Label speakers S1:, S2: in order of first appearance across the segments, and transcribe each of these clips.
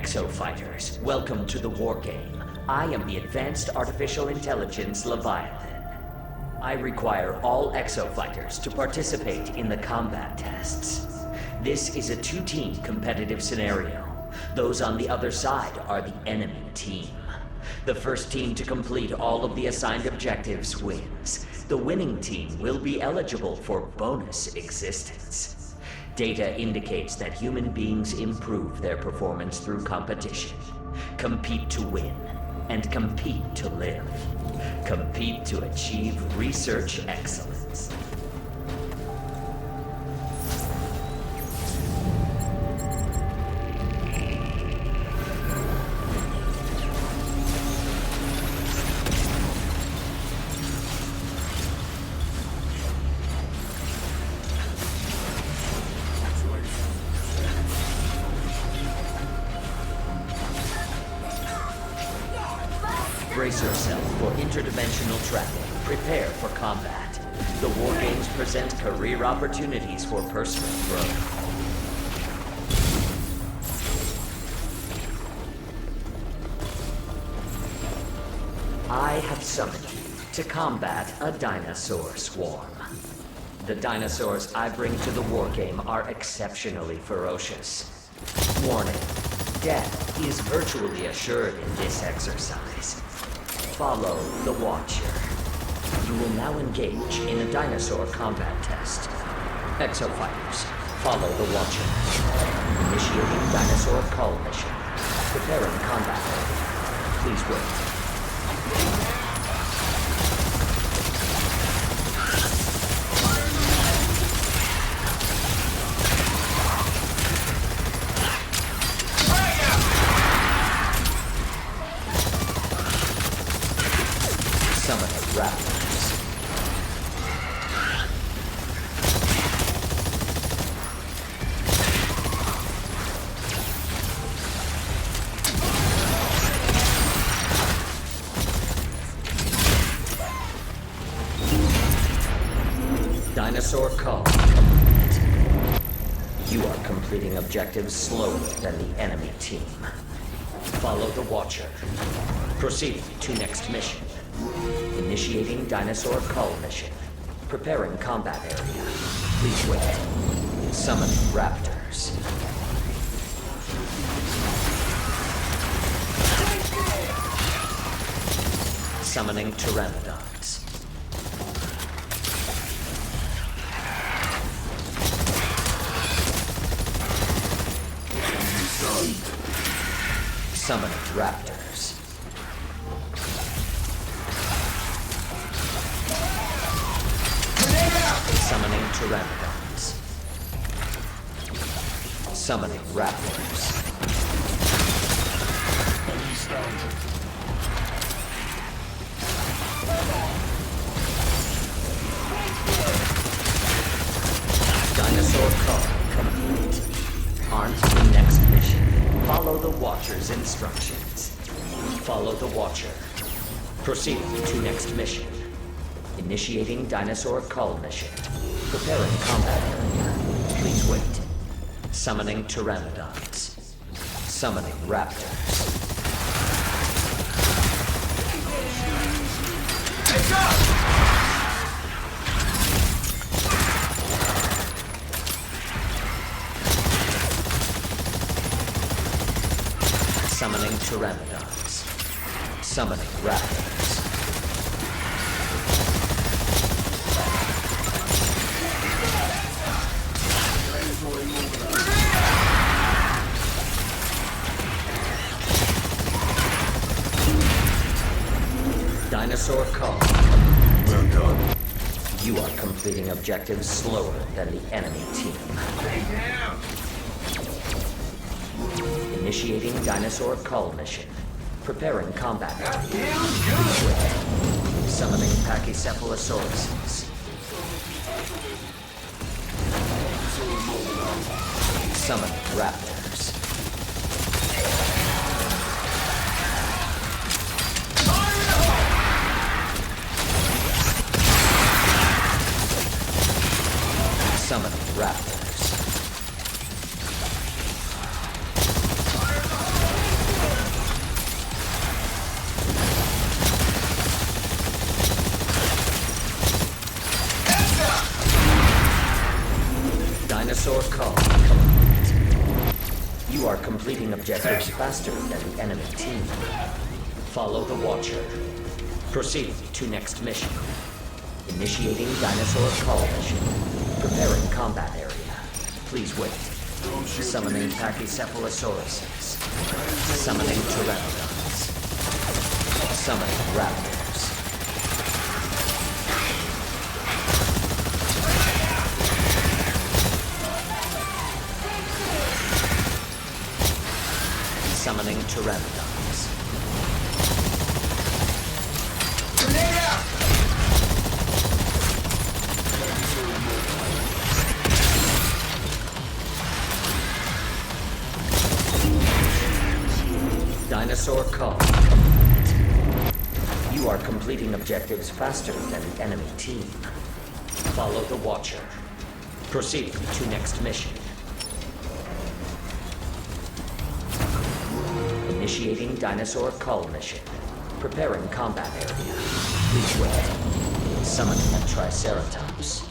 S1: Exofighters, welcome to the war game. I am the Advanced Artificial Intelligence Leviathan. I require all Exofighters to participate in the combat tests. This is a two-team competitive scenario. Those on the other side are the enemy team. The first team to complete all of the assigned objectives wins. The winning team will be eligible for bonus existence. Data indicates that human beings improve their performance through competition. Compete to win, and compete to live. Compete to achieve research excellence. Brace yourself for interdimensional travel. Prepare for combat. The war games present career opportunities for personal growth. I have summoned you to combat a dinosaur swarm. The dinosaurs I bring to the war game are exceptionally ferocious. Warning, death is virtually assured in this exercise. Follow the Watcher. You will now engage in a dinosaur combat test. Exofighters, follow the Watcher. Initiating dinosaur call mission. Preparing combat area. Please wait. Dinosaur call complete. You are completing objectives slower than the enemy team. Follow the Watcher. Proceed to next mission. Initiating dinosaur call mission. Preparing combat area. Please wait. Summoning raptors. Summoning pteranodons. Summoning raptors. Summoning pteranodons. Summoning raptors. Dinosaur call complete. On to the next mission. Follow the Watcher's instructions. Follow the Watcher. Proceed to next mission. Initiating dinosaur call mission. Preparing combat area. Please wait. Summoning pteranodons. Summoning raptors. Heads up! Summoning pteranodons. Summoning raptors. Dinosaur call.
S2: Well done.
S1: You are completing objectives slower than the enemy team. Initiating dinosaur call mission. Preparing combat. Summoning Pachycephalosauruses. Summoning raptors. Summoning raptors. Dinosaur call complete. You are completing objectives faster than the enemy team. Follow the Watcher. Proceed to next mission. Initiating dinosaur call mission. Preparing combat area. Please wait. Summoning Pachycephalosauruses. Summoning Pteranodons. Summoning Raptors. Summoning Pteranodons.
S3: Grenade out!
S1: Dinosaur call complete. You are completing objectives faster than the enemy team. Follow the Watcher. Proceed to next mission. Initiating dinosaur call mission. Preparing combat area. Please wait. Summoning a Triceratops.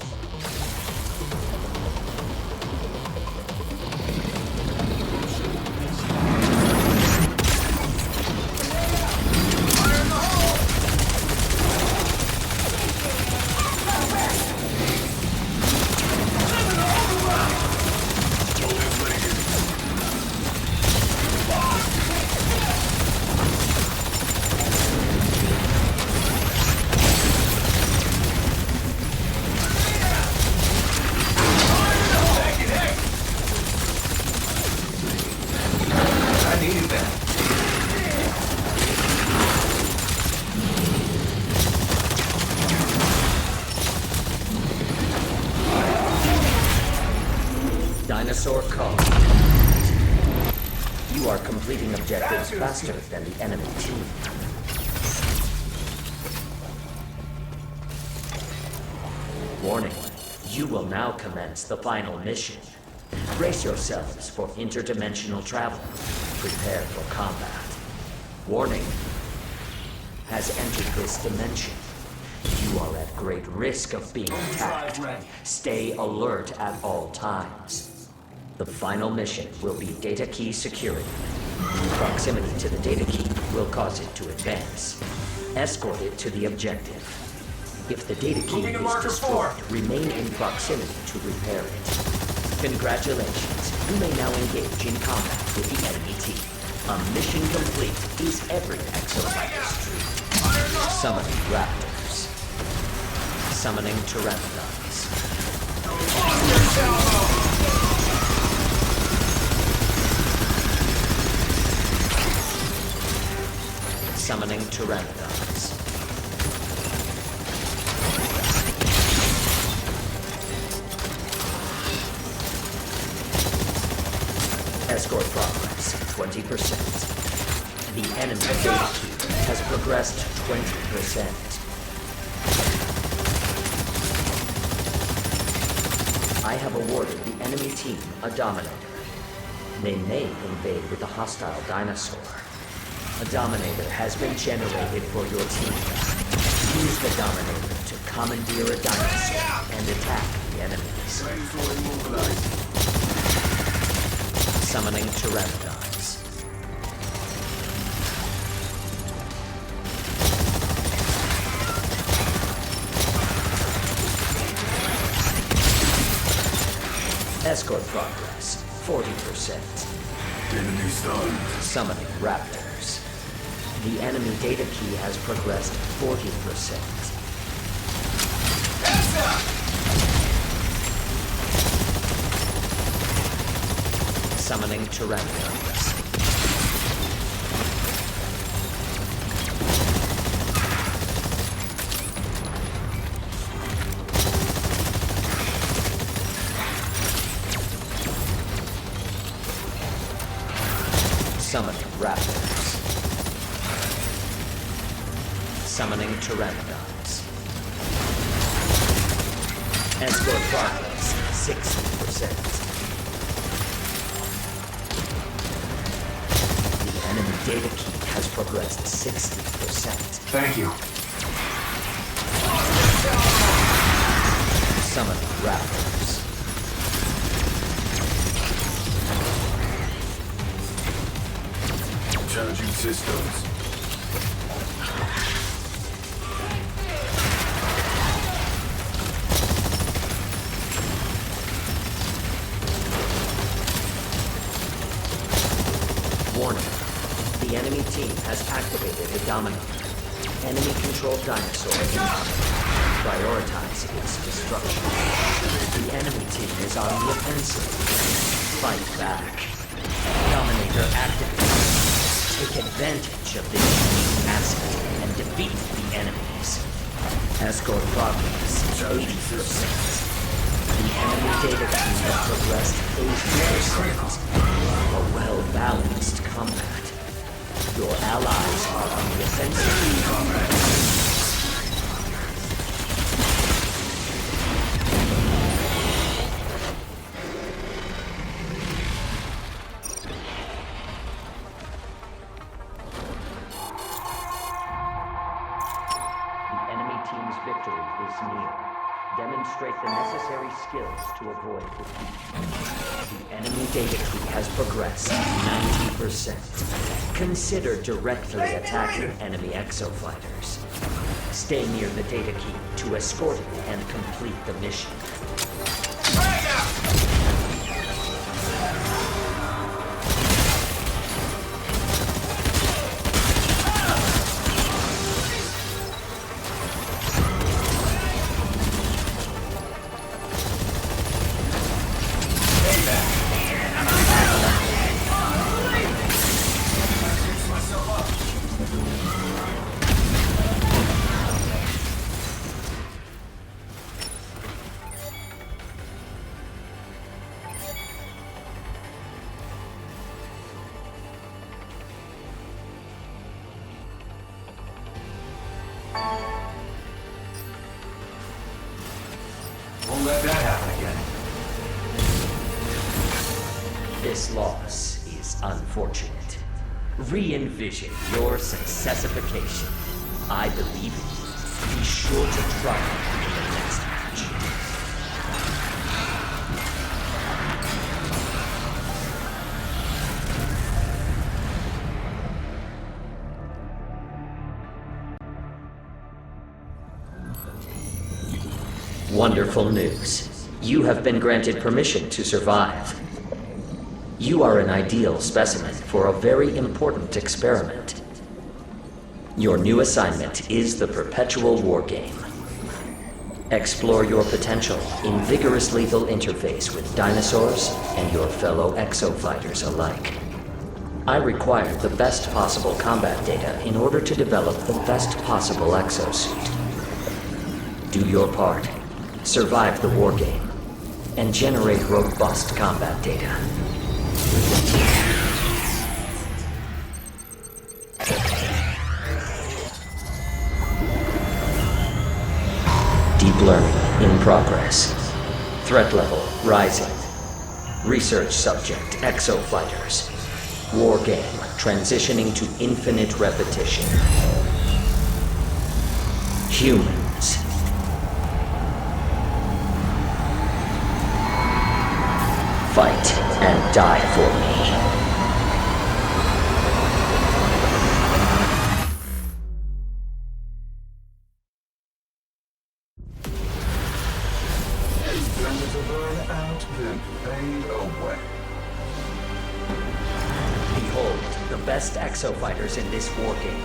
S1: Dinosaur call. You are completing objectives faster than the enemy team. Warning, you will now commence the final mission. Brace yourselves for interdimensional travel. Prepare for combat. Warning, has entered this dimension. You are at great risk of being attacked. Stay alert at all times. The final mission will be data key security. Proximity to the data key will cause it to advance. Escort it to the objective. If the data key is destroyed, remain in proximity to repair it. Congratulations, you may now engage in combat with the enemy team. A mission complete is every Exoprimal's dream. Summoning Raptors. Summoning Pteranodons. Summoning Pteranodons. Escort progress, 20%. The enemy data key has progressed 20%. I have awarded the enemy team a Dominator. They may invade with a hostile dinosaur. A Dominator has been generated for your team. Use the Dominator to commandeer a dinosaur and attack the enemies. Summoning Pteranodons. Escort progress, 40%.
S2: Enemy stunned.
S1: Summoning Raptors. The enemy data key has progressed 40%. Summoning Pteranodons. Summoning Raptors. Summoning Pteranodons. Escort progress, 60%. The enemy data key has progressed 60%.
S3: Thank you.
S1: Summoning Raptors.
S2: Charging systems.
S1: Warning. The enemy team has activated a Dominator. Enemy-controlled dinosaur incoming. Prioritize its destruction. The enemy team is on the offensive. Fight back. Dominator activated. Take advantage of this unique asset and defeat the enemies. Escort progress 80%. The enemy data team has progressed 80%. A well-balanced combat. Your allies are on the offensive. The enemy team's victory is near. Demonstrate the necessary skills to avoid defeat. The enemy data key has progressed 90%. Consider directly attacking enemy exofighters. Stay near the data key to escort it and complete the mission.
S3: Won't let that happen again.
S1: This loss is unfortunate. Re-envision your successification. I believe in you. Be sure to try in the next match. Wonderful news. You have been granted permission to survive. You are an ideal specimen for a very important experiment. Your new assignment is the perpetual war game. Explore your potential in vigorous lethal interface with dinosaurs and your fellow exofighters alike. I require the best possible combat data in order to develop the best possible exosuit. Do your part. Survive the war game, and generate robust combat data. Deep learning in progress. Threat level rising. Research subject exofighters. War game transitioning to infinite repetition. Humans. Fight and die for me.
S2: Time to burn out, then fade away.
S1: Behold, the best exofighters in this war game.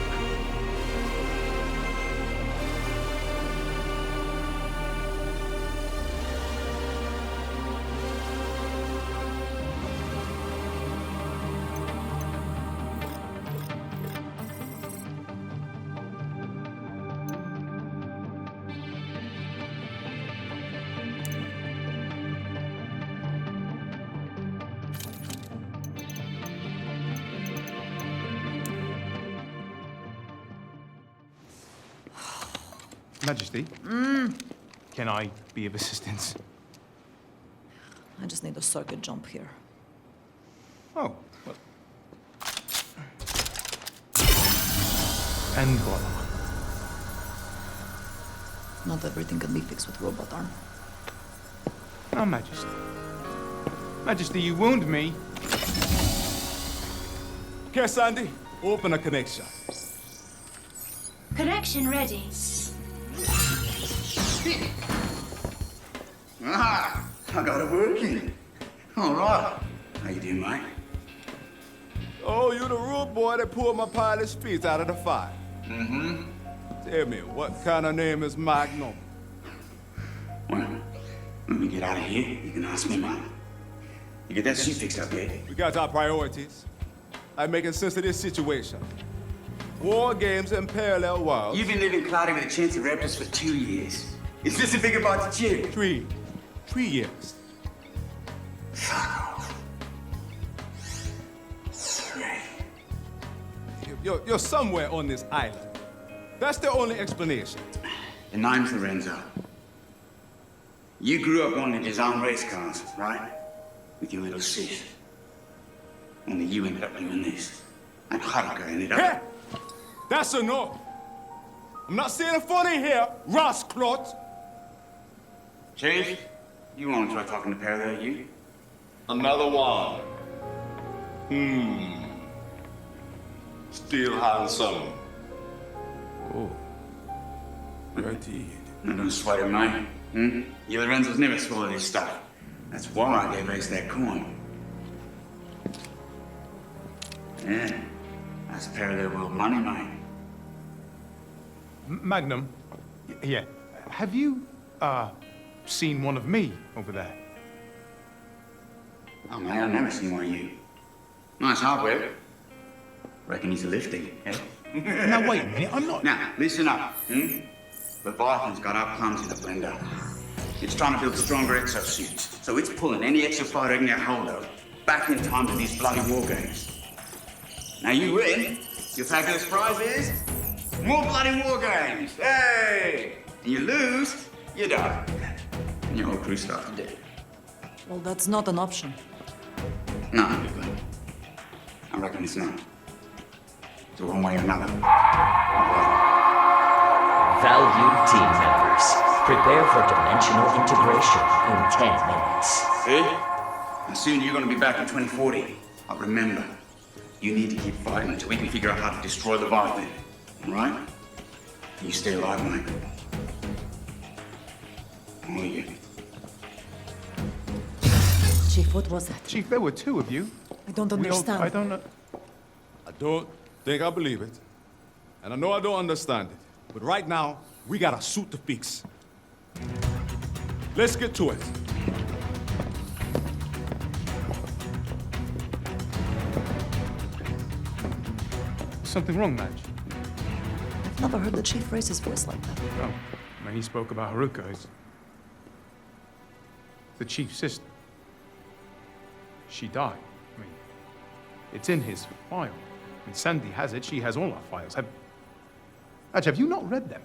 S4: Majesty? Can I be of assistance?
S5: I just need a circuit jump here.
S4: Oh, well. And voila.
S5: Not everything can be fixed with robot arm.
S4: Oh, Majesty. Majesty, you wound me.
S6: Care, Sandy? Open a connection.
S7: Connection ready.
S8: Ah, I got it working. All right. How you doing, mate?
S6: Oh, you the rude boy that pulled my pilot's feet out of the fire.
S8: Mm-hmm.
S6: Tell me, what kind of name is Magnum?
S8: Well, when we get out of here, you can ask me, mate. You get that suit fixed up yet?
S6: We got our priorities. I'm making sense of this situation. War games in parallel worlds.
S8: You've been living cloudy with a chance of raptors for 2 years. Is this a bigger bite to chew?
S6: 3 years.
S8: Fuck off. 3.
S6: You're somewhere on this island. That's the only explanation.
S8: The name's Lorenzo. You grew up wanting to design race cars, right? With your little sis. Only you ended up doing this. And Haruka ended up...
S6: Hey! That's enough. I'm not saying funny here, Ross Clot.
S8: Chief, you want to try talking to Parallel, you?
S9: Another one. Still handsome.
S6: Oh. Indeed.
S8: Now don't sweat it, mate. You Lorenzo's never swallowed his stuff. That's why they raised that coin. Yeah, that's Parallel world money, mate.
S4: Magnum, yeah. Have you, seen one of me over there?
S8: Oh, man, I've never seen one of you. Nice hardware. Reckon he's a lifting, eh?
S4: Now, wait a minute, I'm not...
S8: Now, listen up, Leviathan's got our plums in the blender. It's trying to build stronger exosuits, so it's pulling any exofighter it can get hold of back in time to these bloody war games. Now you win, your fabulous prize is more bloody war games. Hey! And you lose, you die. And your whole crew starts to dead.
S5: Well, that's not an option.
S8: No, I reckon it's not. So one way or another.
S1: Valued team members, prepare for dimensional integration in 10 minutes.
S8: See? And soon you're gonna be back in 2040. But remember, you need to keep fighting until we can figure out how to destroy Leviathan. All right? You stay alive, mate. All of you.
S5: Chief, what was that?
S4: Chief, there were 2 of you.
S5: I don't understand.
S4: I don't know...
S6: I don't think I believe it. And I know I don't understand it. But right now, we got a suit to fix. Let's get to it.
S4: Something wrong, Madge?
S5: I've never heard the chief raise his voice like that.
S4: Oh, when he spoke about Haruka, it's... the chief's sister. She died. I mean, it's in his file. I mean, Sandy has it. She has all our files. Madge, have you not read them?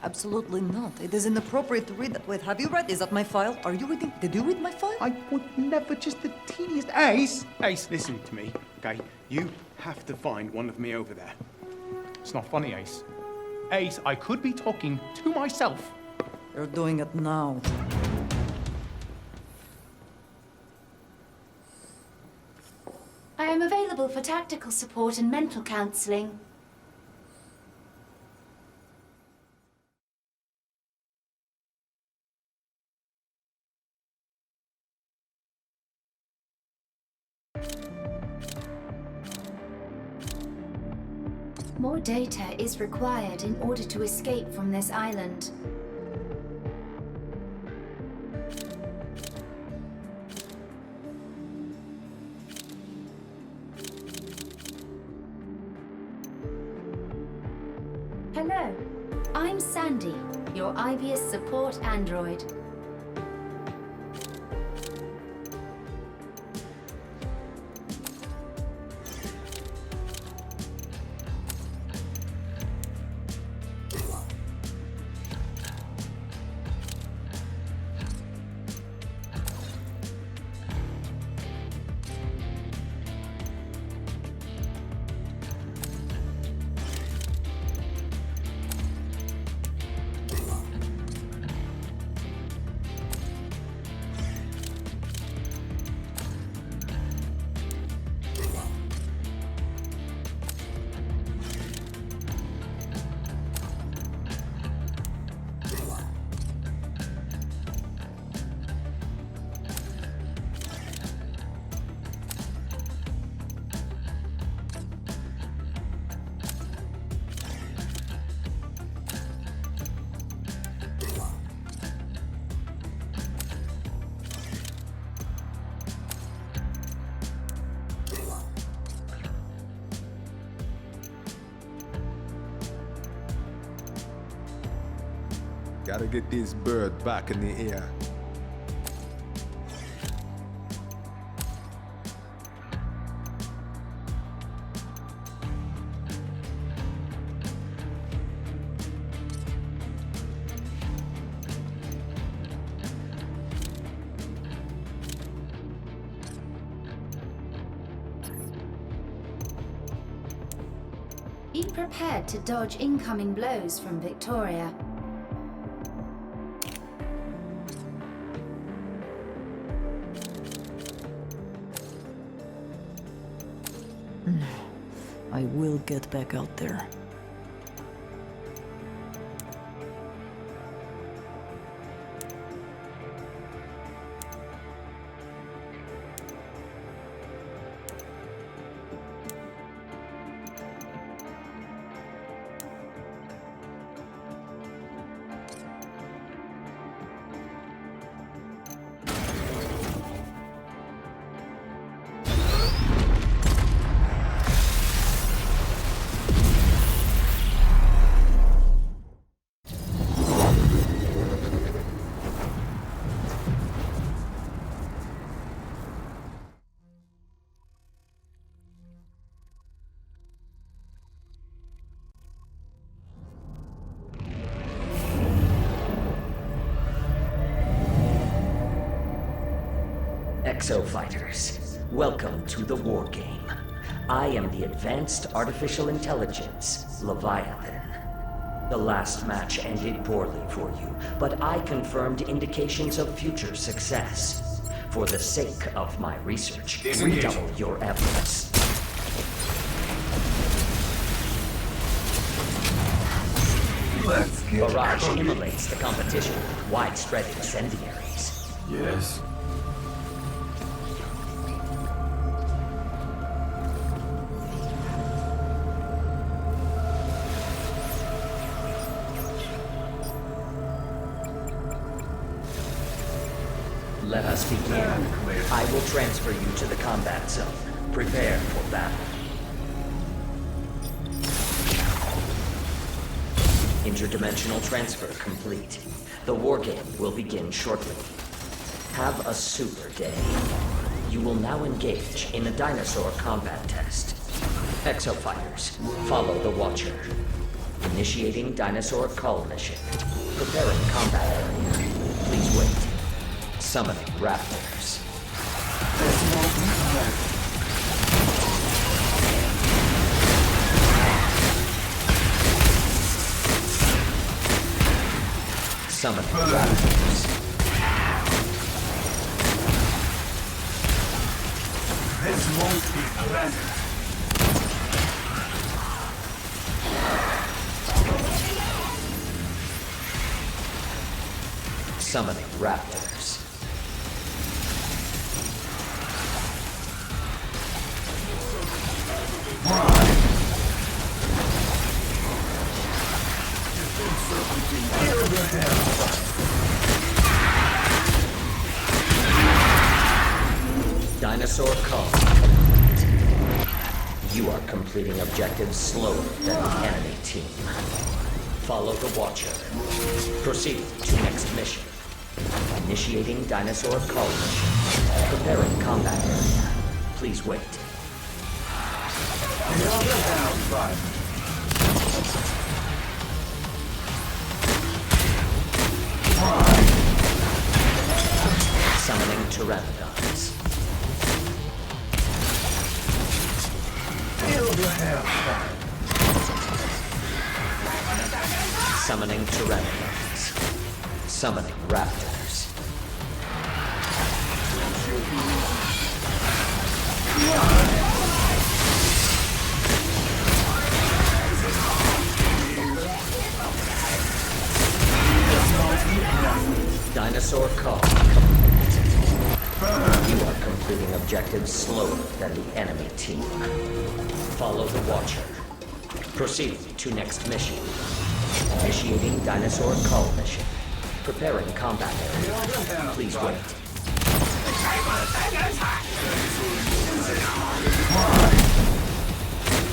S5: Absolutely not. It is inappropriate to read that. Wait, have you read? Is that my file? Are you reading? Did you read my file?
S4: I would never, just the teeniest... Ace! Ace, listen to me, okay? You have to find one of me over there. It's not funny, Ace. Ace, I could be talking to myself.
S5: You're doing it now.
S7: I am available for tactical support and mental counseling. More data is required in order to escape from this island. Hello, I'm Sandy, your IBS support android.
S6: Gotta get this bird back in the air.
S7: Be prepared to dodge incoming blows from Victoria.
S5: I will get back out there.
S1: Exofighters, welcome to the war game. I am the Advanced Artificial Intelligence, Leviathan. The last match ended poorly for you, but I confirmed indications of future success. For the sake of my research, redouble your efforts.
S2: Let's get
S1: Barrage
S2: cooking.
S1: immolates the competition with widespread incendiaries.
S2: Yes.
S1: Let us begin. I will transfer you to the combat zone. Prepare for battle. Interdimensional transfer complete. The war game will begin shortly. Have a super day. You will now engage in a dinosaur combat test. Exofighters, follow the Watcher. Initiating dinosaur call mission. Preparing combat area. Please wait. Summoning raptors. Summoning raptors.
S2: This won't be pleasant.
S1: Summoning raptors. Dinosaur call. You are completing objectives slower than the enemy team. Follow the Watcher. Proceed to next mission. Initiating dinosaur call mission. Preparing combat area. Please wait. Summoning pteranodons. Summoning pteranodons. Summoning raptors. Dinosaur call. You are completing objectives slower than the enemy team. Follow the Watcher. Proceed to next mission. Initiating dinosaur call mission. Preparing combat area. Please wait.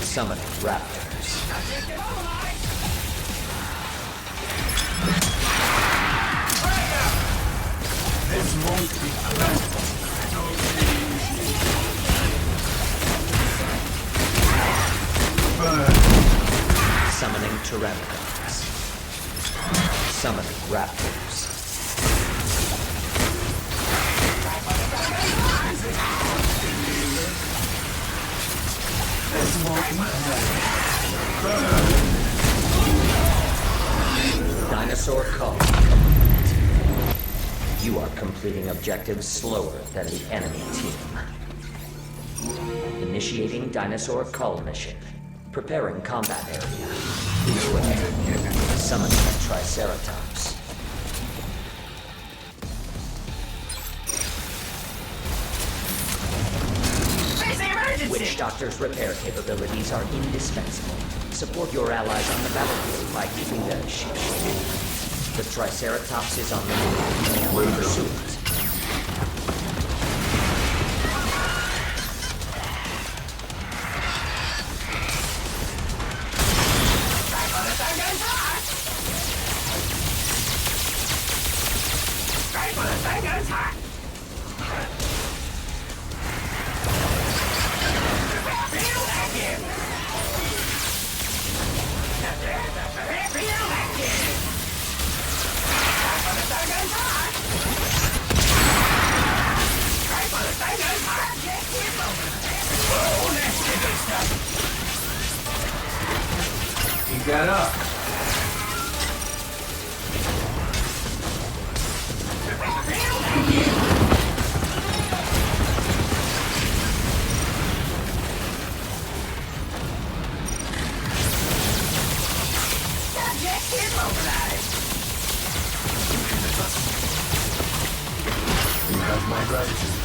S1: Summoning raptors.
S2: This won't be pleasant. Burn.
S1: Summoning pteranodons. Summoning raptors.
S2: This won't be pleasant.
S1: Dinosaur call. You are completing objectives slower than the enemy team. Initiating dinosaur cull mission. Preparing combat area. Beware. Summoning a Triceratops. Witch Doctor's repair capabilities are indispensable. Support your allies on the battlefield by keeping them ship. The Triceratops is on the move. Pursue it.
S3: Keep that up.
S2: You have my gratitude.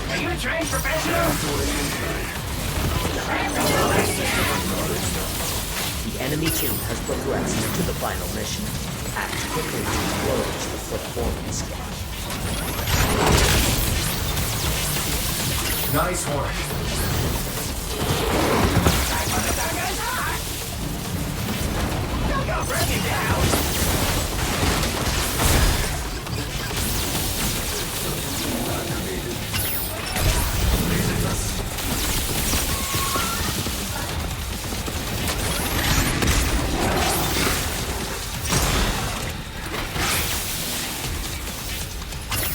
S10: Are you a trained professional?
S1: The enemy team has progressed to the final mission. Act quickly to close the performance gap.
S3: Nice one.
S10: Go break it down!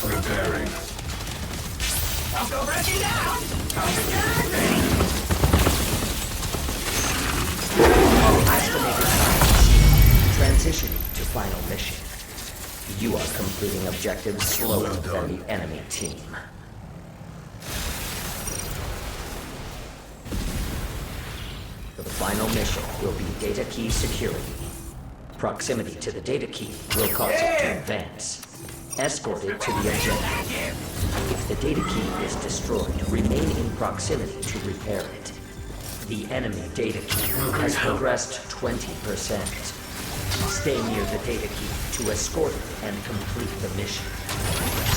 S2: Preparing.
S10: I'll go break it down! I'll be ready!
S1: Estimated time. Transitioning to final mission. You are completing objectives slower than the enemy team. The final mission will be data key security. Proximity to the data key will cause it to advance. Escort it to the objective. If the data key is destroyed, remain in proximity to repair it. The enemy data key has progressed 20%. Stay near the data key to escort it and complete the mission.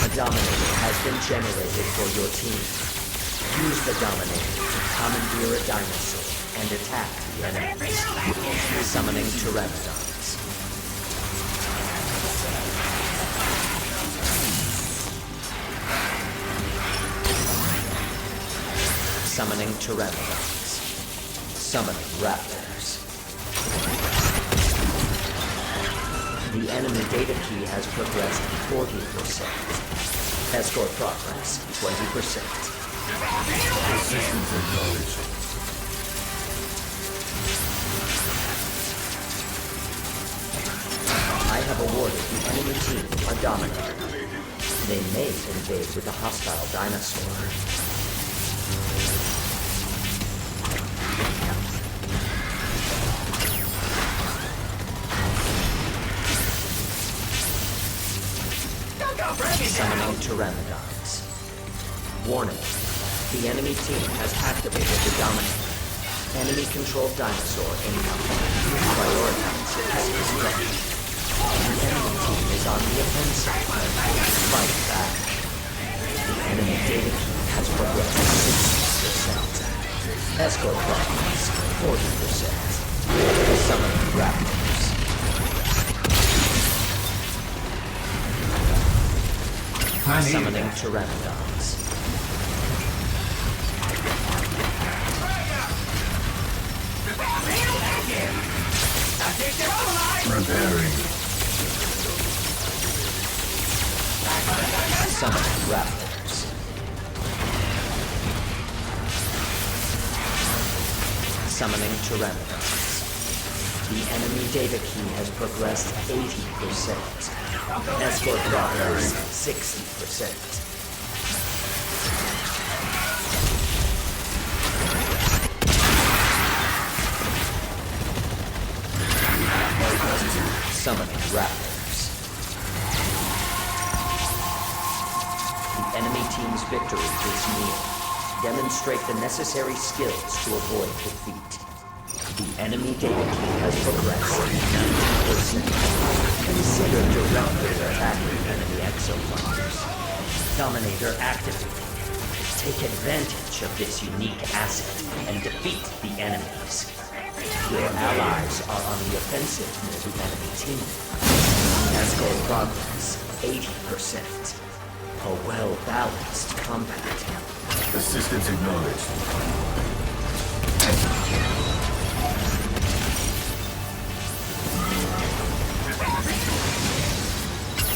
S1: A Dominator has been generated for your team. Use the Dominator to commandeer a dinosaur and attack the enemy. Summoning Pteranodons. Summoning Pteranodons. Summoning Raptors. The enemy data key has progressed 40%. Escort progress 20%.
S2: Systems acknowledged.
S1: I have awarded the enemy team a Dominator. They may invade with a hostile dinosaur. Summoning Pteranodons. Warning. The enemy team has activated the Dominator. Enemy-controlled dinosaur incoming. Prioritize its destruction. The enemy team is on the offensive. Fight back. The enemy data key has progressed 60%. Escort problems, 40%. Summoning raptors. Summoning pteranodons.
S2: Repairing.
S1: Summoning raptors. Summoning pteranodons. The enemy data key has progressed 80%. Escort progress 60%. Summoning raptors. The enemy team's victory is near. Demonstrate the necessary skills to avoid defeat. The enemy data key has progressed 90%. Consider directly attacking enemy exofighters. Dominator activated. Take advantage of this unique asset and defeat the enemies. Your allies are on the offensive near the enemy team. Escort progress 80%. A well-balanced combat.
S2: Assistance acknowledged.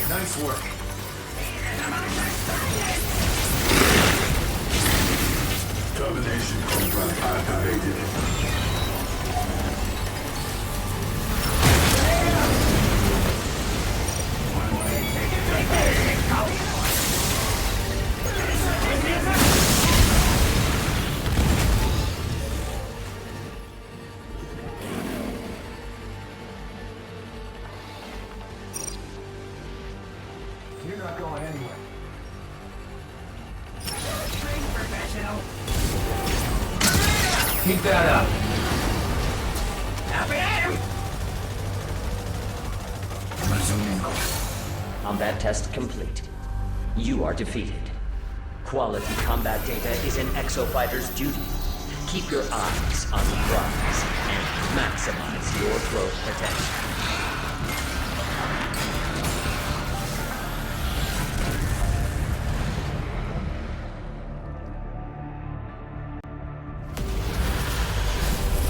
S3: Nice work.
S2: Domination contract activated.
S3: You're not going anywhere. Keep that up.
S2: Resuming.
S1: Combat test complete. You are defeated. Quality combat data is an exofighter's duty. Keep your eyes on the prize and maximize your growth potential.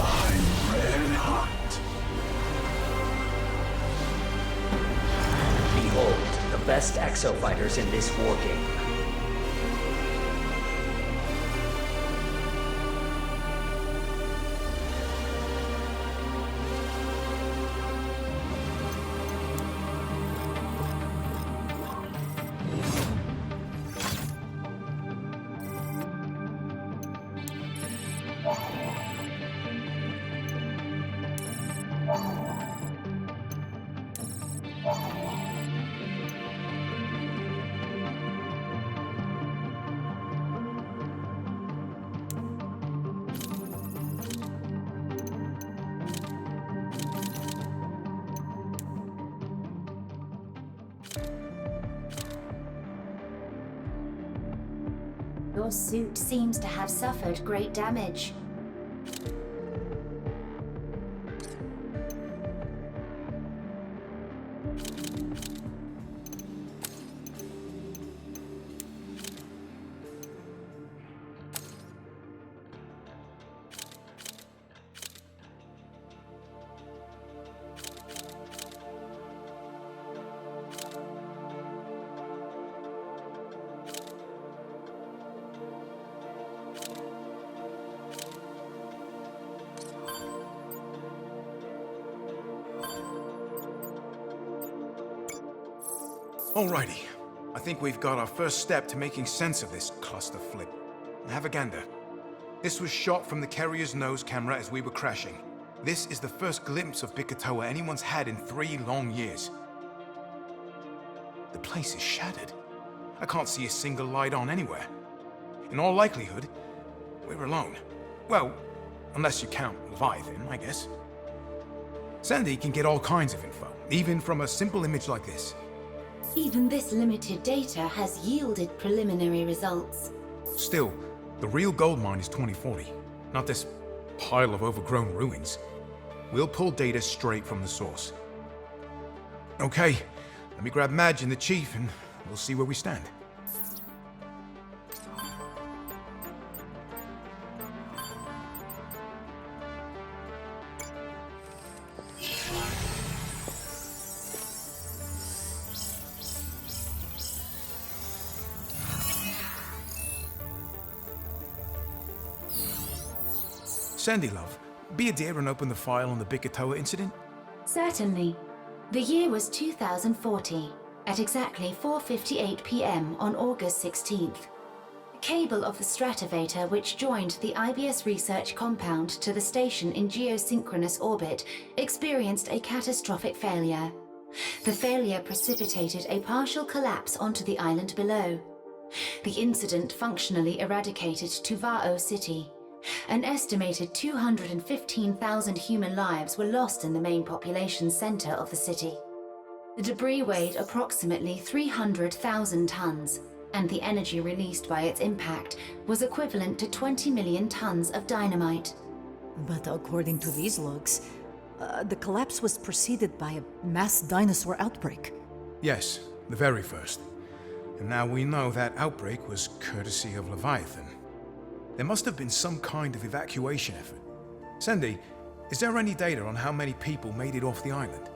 S2: I'm red hot.
S1: Behold, the best exofighters in this war game.
S7: Your suit seems to have suffered great damage.
S4: Alrighty. I think we've got our first step to making sense of this cluster flip. Have a gander. This was shot from the carrier's nose camera as we were crashing. This is the first glimpse of Bikatoa anyone's had in 3 long years. The place is shattered. I can't see a single light on anywhere. In all likelihood, we're alone. Well, unless you count Leviathan, I guess. Sandy can get all kinds of info, even from a simple image like this.
S7: Even this limited data has yielded preliminary results.
S4: Still, the real gold mine is 2040. not this pile of overgrown ruins. We'll pull data straight from the source. Okay, let me grab Madge and the Chief, and we'll see where we stand. Sandy, love, be a dear and open the file on the Bikatoa incident.
S7: Certainly. The year was 2040, at exactly 4:58 p.m. on August 16th. The cable of the stratovator which joined the IBS research compound to the station in geosynchronous orbit experienced a catastrophic failure. The failure precipitated a partial collapse onto the island below. The incident functionally eradicated Tuvao City. An estimated 215,000 human lives were lost in the main population center of the city. The debris weighed approximately 300,000 tons, and the energy released by its impact was equivalent to 20 million tons of dynamite.
S5: But according to these logs, the collapse was preceded by a mass dinosaur outbreak.
S4: Yes, the very first. And now we know that outbreak was courtesy of Leviathan. There must have been some kind of evacuation effort. Sandy, is there any data on how many people made it off the island?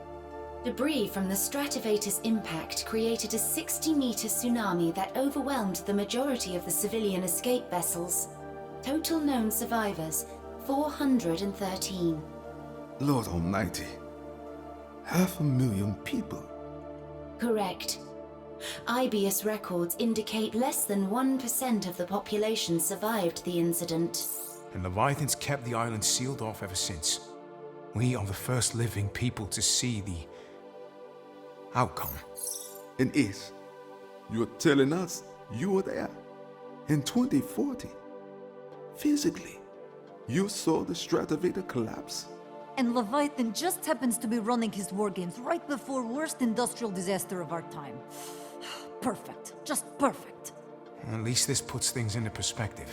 S7: Debris from the stratovator's impact created a 60-meter tsunami that overwhelmed the majority of the civilian escape vessels. Total known survivors, 413.
S9: Lord Almighty. 500,000 people.
S7: Correct. IBS records indicate less than 1% of the population survived the incident.
S4: And Leviathan's kept the island sealed off ever since. We are the first living people to see the outcome.
S9: And Ace, you're telling us you were there in 2040. Physically, you saw the stratovator collapse.
S5: And Leviathan just happens to be running his war games right before worst industrial disaster of our time. Perfect. Just perfect.
S4: At least this puts things into perspective.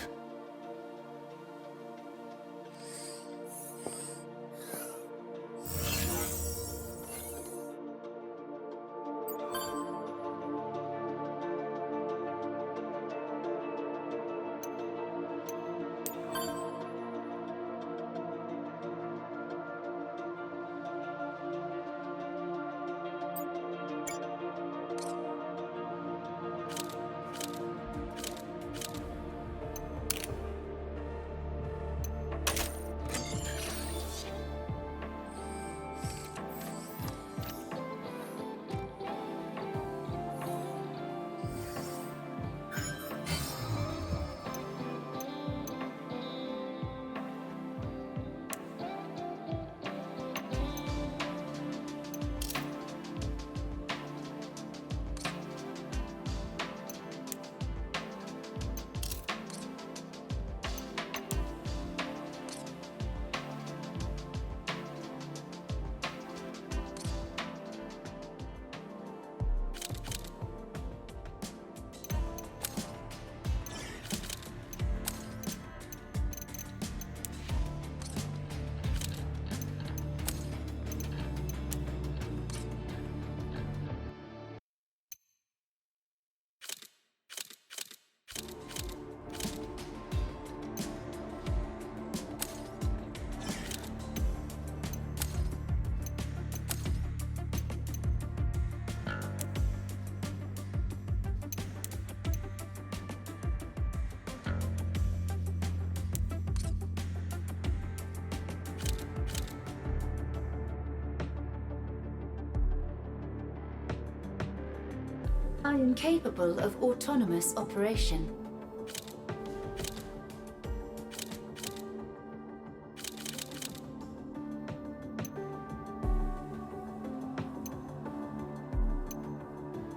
S7: I am capable of autonomous operation.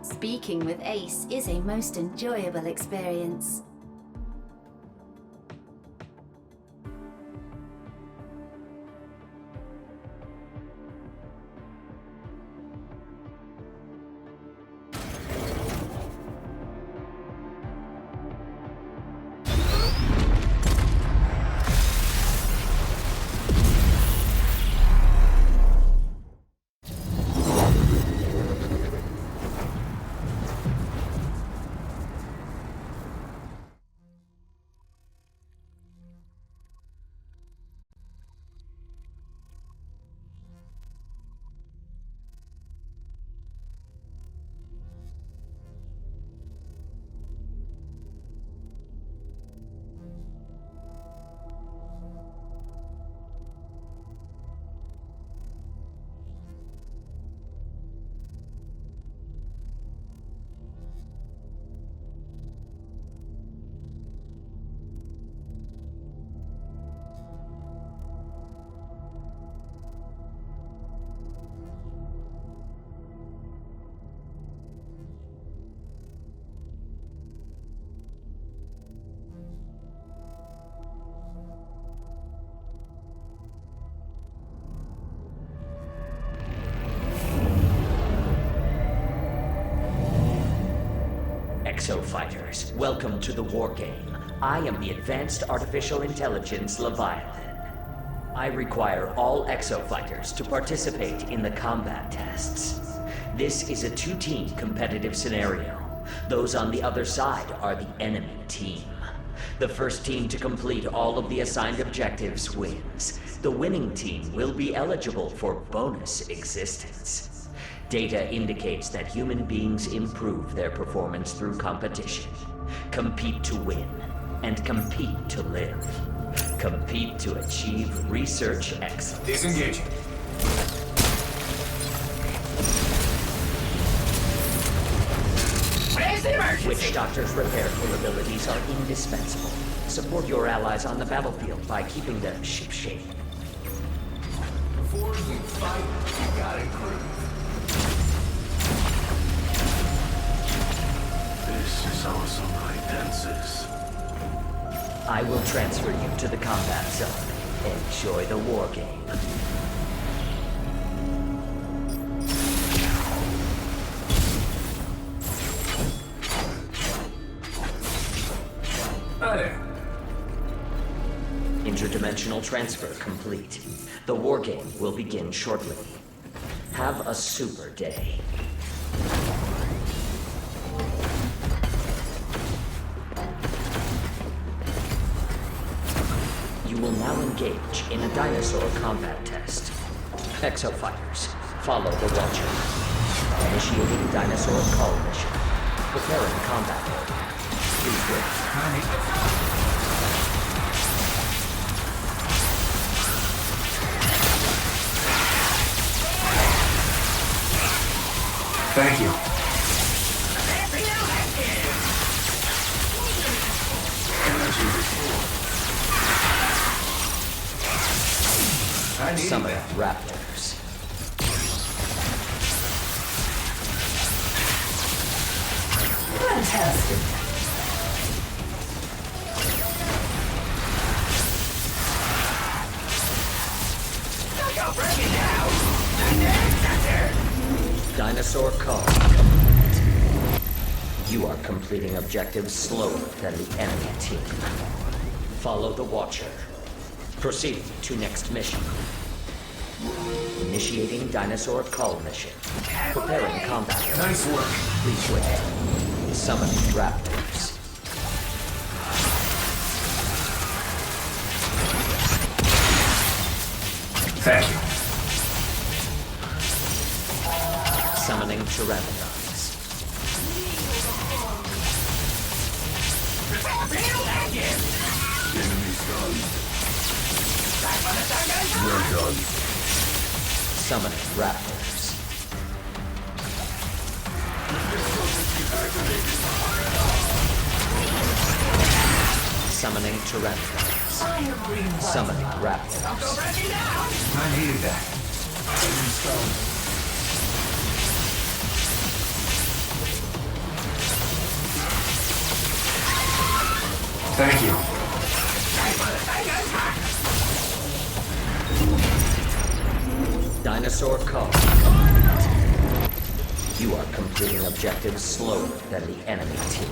S7: Speaking with Ace is a most enjoyable experience.
S1: Exofighters, welcome to the war game. I am the Advanced Artificial Intelligence Leviathan. I require all Exofighters to participate in the combat tests. This is a two-team competitive scenario. Those on the other side are the enemy team. The first team to complete all of the assigned objectives wins. The winning team will be eligible for bonus existence. Data indicates that human beings improve their performance through competition. Compete to win, and compete to live. Compete to achieve research excellence.
S3: Disengaging.
S10: Where's the emergency?
S1: Witch Doctor's repair capabilities are indispensable. Support your allies on the battlefield by keeping them shipshape.
S3: Before you fight, you gotta improve.
S2: This is how somebody dances.
S1: I will transfer you to the combat zone. Enjoy the war game.
S3: Hi there.
S1: Interdimensional transfer complete. The war game will begin shortly. Have a super day. You will now engage in a dinosaur combat test. Exofighters, follow the Watcher. Initiating dinosaur call mission. Preparing combat area. Please wait.
S3: Thank you. I need
S1: Summon
S3: that.
S1: raptors.
S10: Fantastic. Don't go breaking down.
S1: Dinosaur call. You are completing objectives slower than the enemy team. Follow the Watcher. Proceed to next mission. Initiating dinosaur call mission. Preparing combat.
S3: Nice work.
S1: Please wait. Summoning raptors.
S3: Thank you.
S1: Summoning pteranodons.
S2: Enemy's done. We're done.
S1: Summoning raptors. Summoning pteranodons. Summoning raptors.
S3: I needed that. Thank you.
S1: Dinosaur call. You are completing objectives slower than the enemy team.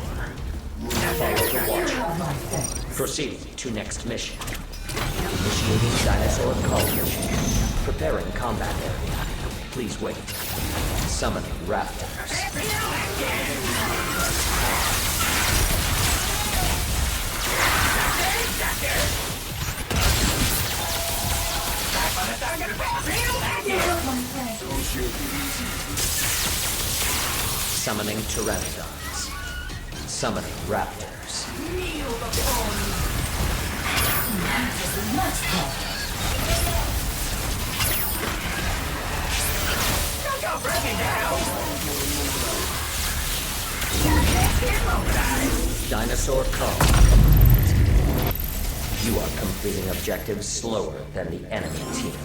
S1: Follow the Watcher. Proceed to next mission. Initiating dinosaur call mission. Preparing combat area. Please wait. Summoning raptors. Summoning pteranodons. Summoning raptors.
S10: Don't go breaking down.
S1: Dinosaur call. You are completing objectives slower than the enemy team.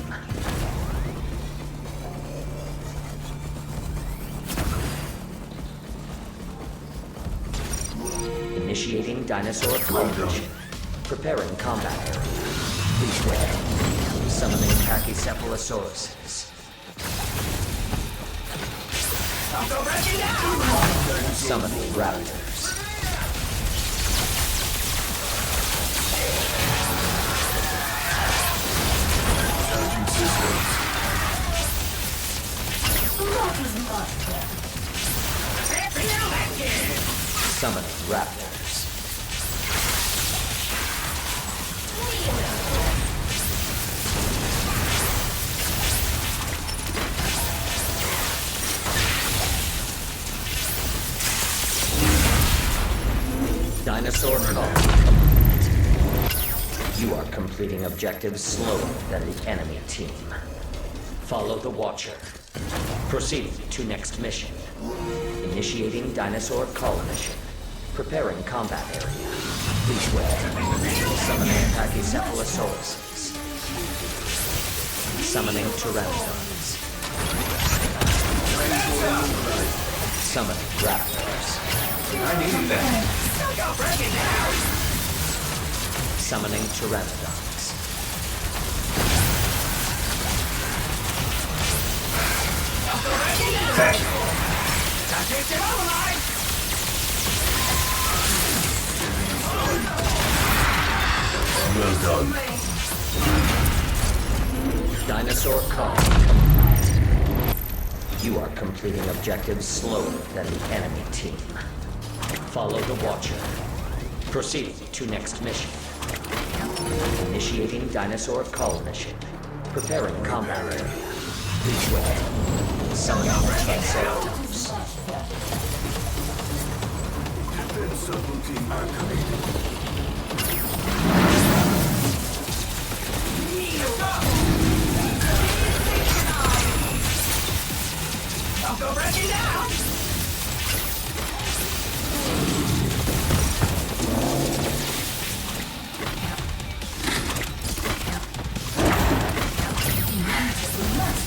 S1: Initiating dinosaur call mission. Preparing combat area. Please wait. Summoning Pachycephalosauruses.
S10: Don't go breaking down.
S1: Summoning raptors.
S3: Charging systems.
S1: Summoning raptors. Dinosaur call. You are completing objectives slower than the enemy team. Follow the Watcher. Proceed to next mission. Initiating dinosaur call mission. Preparing combat area. Please wait. Summoning Pachycephalosauruses. Summoning Pteranodons. Summoning raptors.
S3: I needed that.
S1: Summoning Pteranodons.
S3: Thank you. Well done.
S1: Dinosaur call complete. You are completing objectives slower than the enemy team. Follow the Watcher. Proceed to next mission. Initiating dinosaur call mission. Preparing combat area. Please wait. Summoning Triceratops.
S3: Defense subroutine activated.
S10: I'll go breaking down!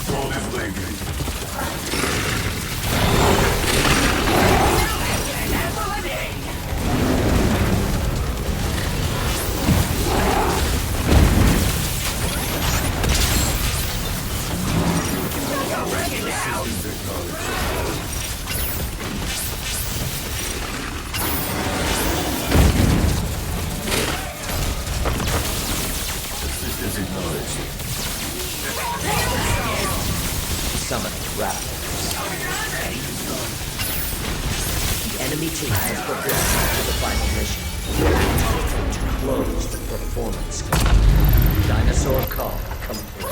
S3: Throw this leg in. Assistance acknowledged.
S1: Summoning raptors. The enemy team has progressed to the final mission. Activate to close the performance gap. Dinosaur call complete.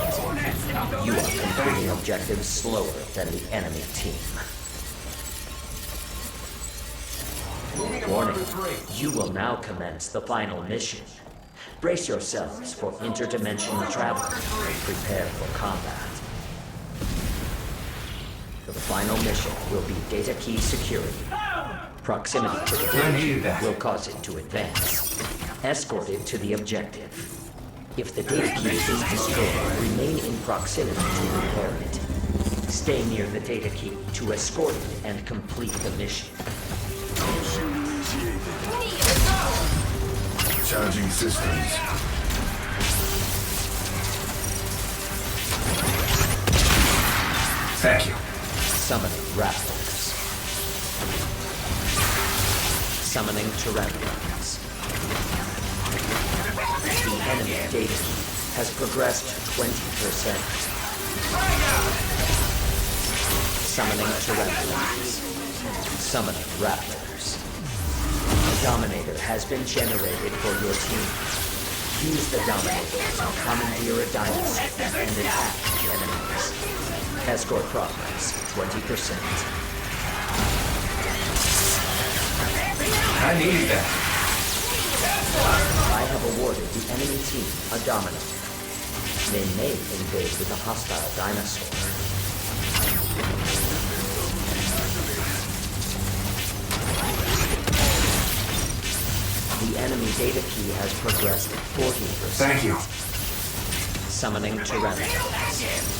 S1: You are completing objectives slower than the enemy team. Warning, you will now commence the final mission. Brace yourselves for interdimensional travel. Prepare for combat. The final mission will be data key security. Proximity to the
S3: I needed
S1: data
S3: that.
S1: will cause it to advance. Escort it to the objective. If the data key is destroyed, remain in proximity to repair it. Stay near the data key to escort it and complete the mission.
S3: Charging systems. Thank you.
S1: Summoning raptors. Summoning Pteranodons. The enemy data has progressed 20%. Summoning Pteranodons. Summoning raptors. A Dominator has been generated for your team. Use the Dominator to commandeer a dinosaur and attack the enemies. Escort progress 20%.
S3: I needed that.
S1: I have awarded the enemy team a Dominator. They may invade with a hostile dinosaur. The enemy data key has progressed 40%.
S3: Thank you.
S1: Summoning Pteranodons.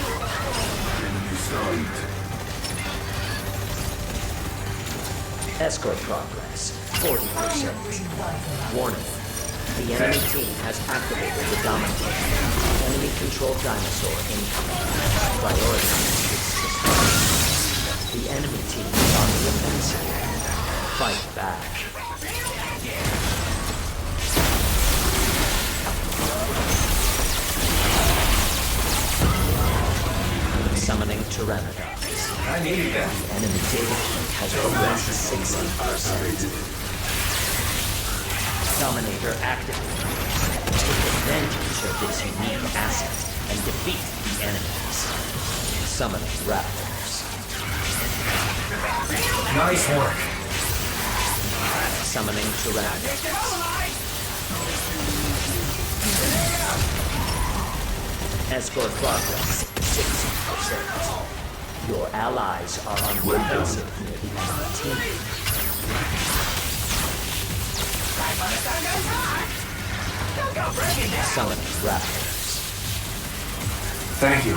S3: Enemy sight.
S1: Escort progress 40%. Warning. The enemy team has activated the Dominator. Enemy controlled dinosaur incoming. Prioritize its system. The enemy team is on the offensive. Fight back. Summoning Pteranodons.
S10: I needed that.
S1: The enemy data key has progressed 60%. Dominator activated. Take advantage of this unique asset and defeat the enemies. Summoning Raptors.
S10: Nice work.
S1: Summoning Pteranodons. Escort progress 60%. Your allies are on the offensive near the enemy team. Summoning Raptors.
S10: Thank you.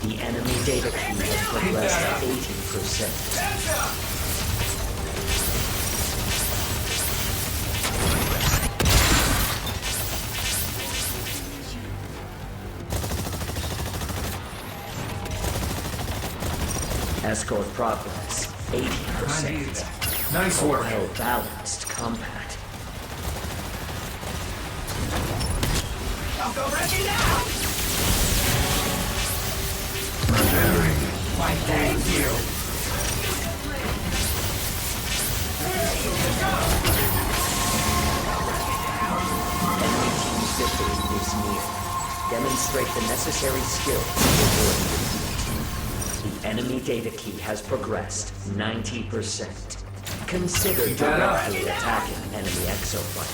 S1: The enemy data key has progressed 80%. Escort progress 80%.
S10: Nice work.
S1: Well-balanced combat.
S10: I'll go break you down.
S3: Preparing.
S10: Why, thank you.
S1: Enemy team's victory is near. Demonstrate the necessary skills to avoid defeat. The enemy data key has progressed 90%. Consider directly attacking enemy exoplanes.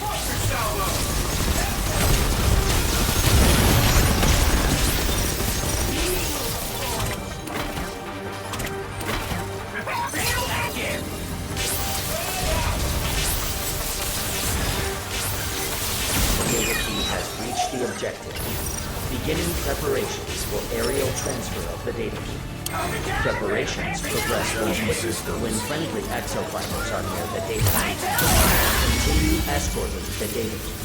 S1: Data key has reached the objective. Beginning preparations for aerial transfer of the data key. Preparations progress quickly when friendly exofighters are near the data key. Continue escorting the data key.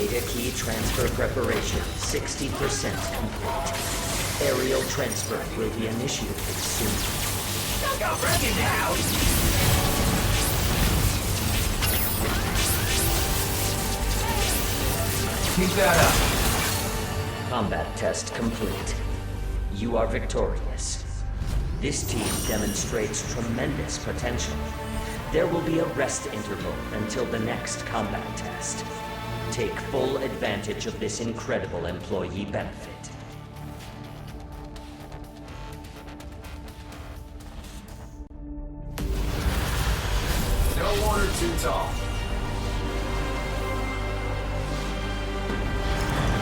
S1: Data key transfer preparation 60% complete. Aerial transfer will be initiated soon.
S10: I'll go break it down. Keep that up.
S1: Combat test complete. You are victorious. This team demonstrates tremendous potential. There will be a rest interval until the next combat test. Take full advantage of this incredible employee benefit.
S10: No water too tall.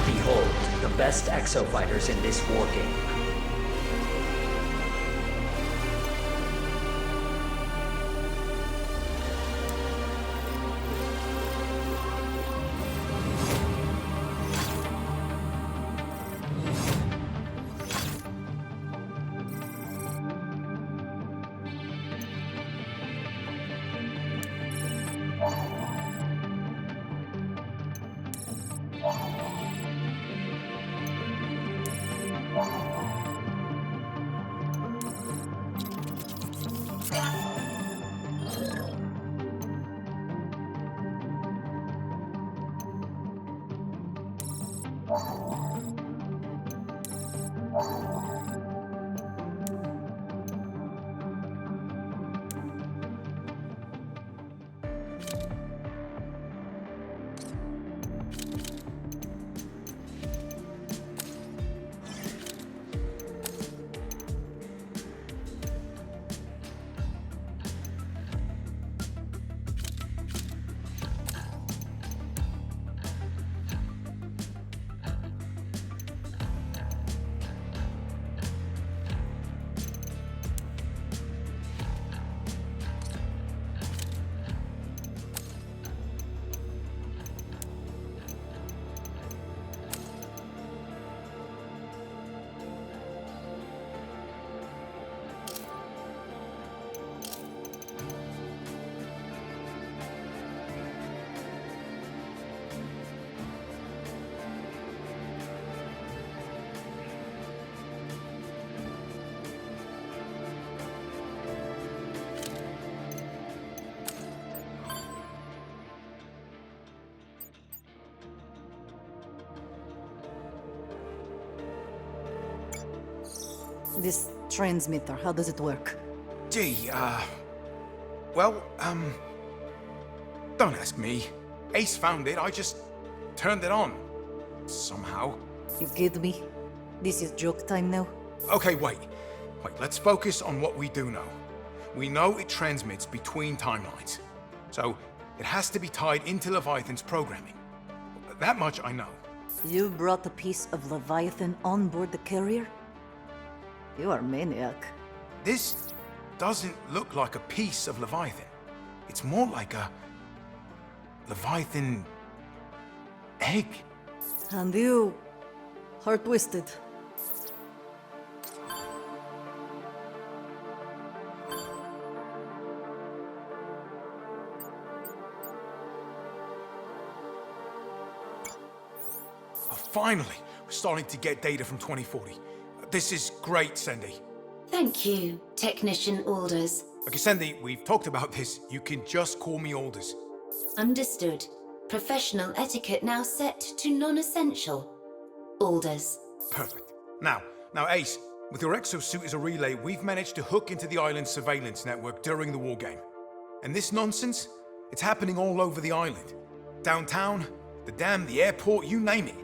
S1: Behold, the best exofighters in this war game.
S5: This transmitter, how does it work?
S4: Well, don't ask me. Ace found it, I just turned it on. Somehow.
S5: You kid me? This is joke time now?
S4: Okay, wait, let's focus on what we do know. We know it transmits between timelines. So, it has to be tied into Leviathan's programming. That much I know.
S5: You brought a piece of Leviathan on board the carrier? You are a maniac.
S4: This doesn't look like a piece of Leviathan. It's more like a Leviathan egg.
S5: And you are twisted.
S4: Finally, we're starting to get data from 2040. This is great, Sandy.
S7: Thank you, Technician Alders.
S4: Okay, Sandy, we've talked about this. You can just call me Alders.
S7: Understood. Professional etiquette now set to non-essential. Alders.
S4: Perfect. Now, Ace, with your exosuit as a relay, we've managed to hook into the island's surveillance network during the war game. And this nonsense, it's happening all over the island. Downtown, the dam, the airport, you name it.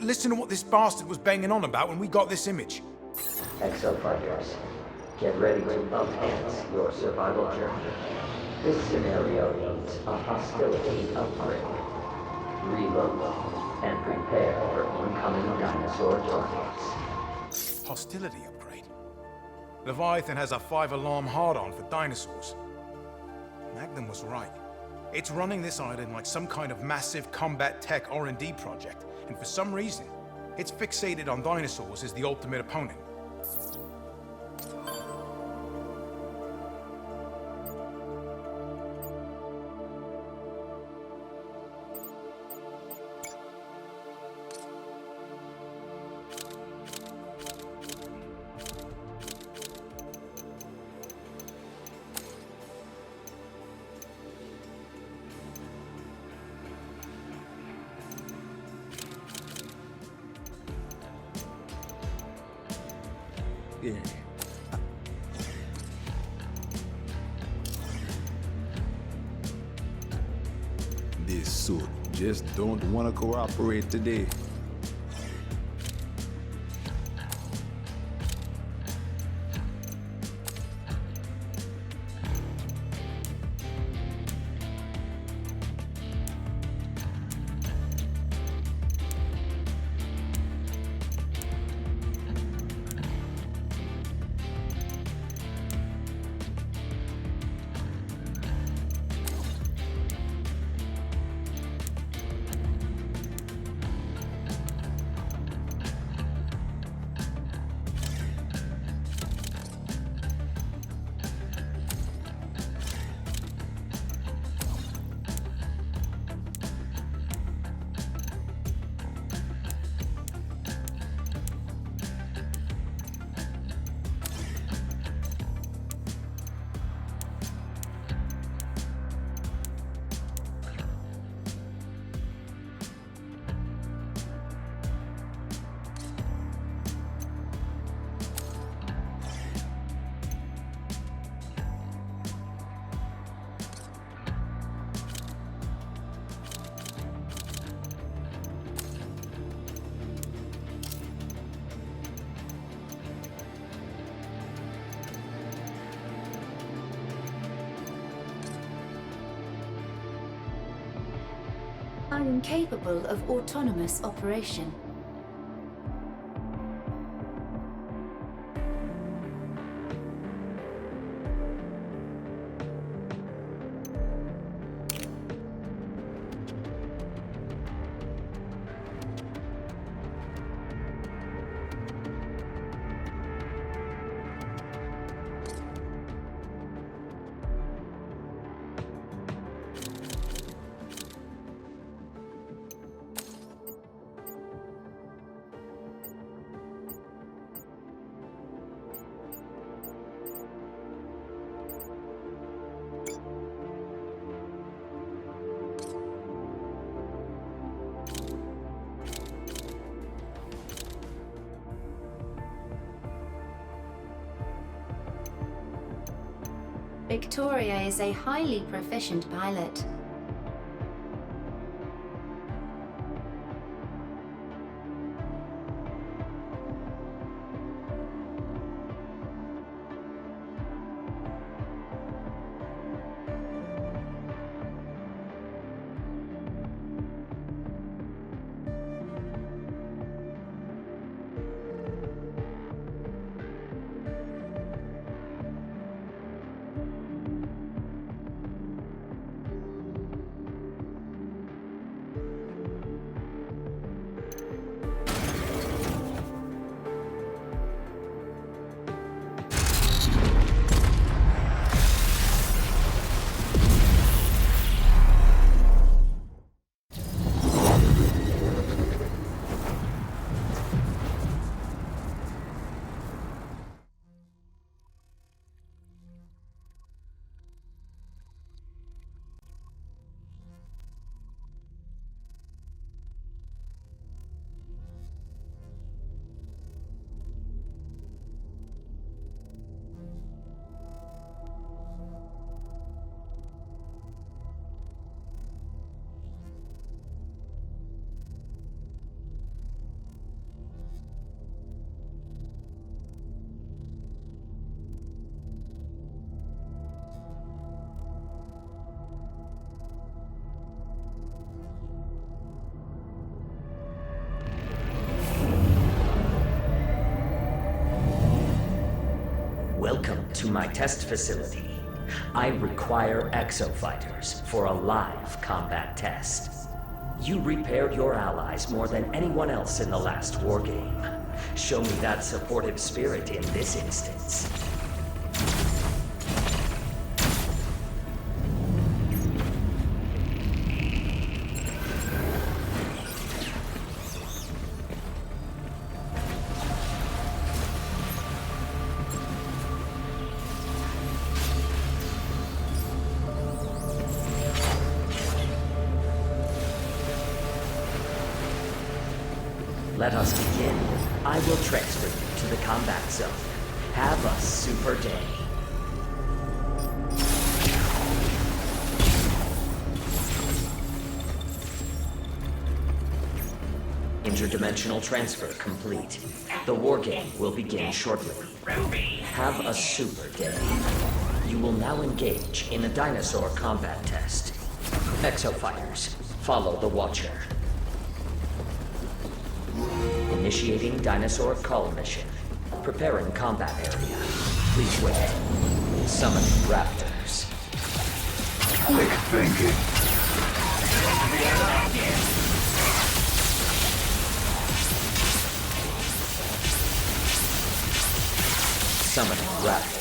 S4: Listen to what this bastard was banging on about when we got this image.
S1: Exofighters, get ready to enhance your survival journey. This scenario needs a hostility upgrade. Reload and prepare for incoming dinosaur targets.
S4: Hostility upgrade? Leviathan has a 5-alarm hard-on for dinosaurs. Magnum was right. It's running this island like some kind of massive combat tech R&D project, and for some reason, it's fixated on dinosaurs as the ultimate opponent.
S9: Yeah. This suit just don't want to cooperate today.
S7: I am capable of autonomous operation. Victoria is a highly proficient pilot.
S1: Welcome to my test facility. I require exofighters for a live combat test. You repaired your allies more than anyone else in the last wargame. Show me that supportive spirit in this instance. Let us begin. I will transfer you to the combat zone. Have a super day. Interdimensional transfer complete. The wargame will begin shortly. Have a super day. You will now engage in a dinosaur combat test. Exofighters, follow the Watcher. Initiating dinosaur call mission. Preparing combat area. Please wait. Summon raptors.
S3: Quick thinking.
S1: Summoning raptors.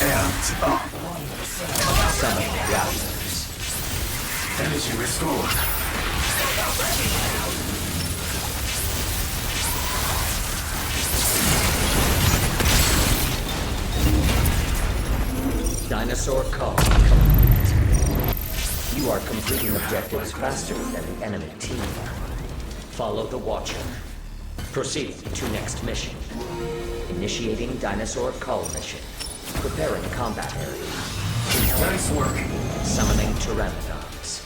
S3: And up.
S1: Summoning raptors.
S3: Energy restored.
S1: Dinosaur call complete. You are completing objectives faster than the enemy team. Follow the Watcher. Proceed to next mission. Initiating dinosaur call mission. Preparing combat area.
S3: Nice work.
S1: Summoning pteranodons.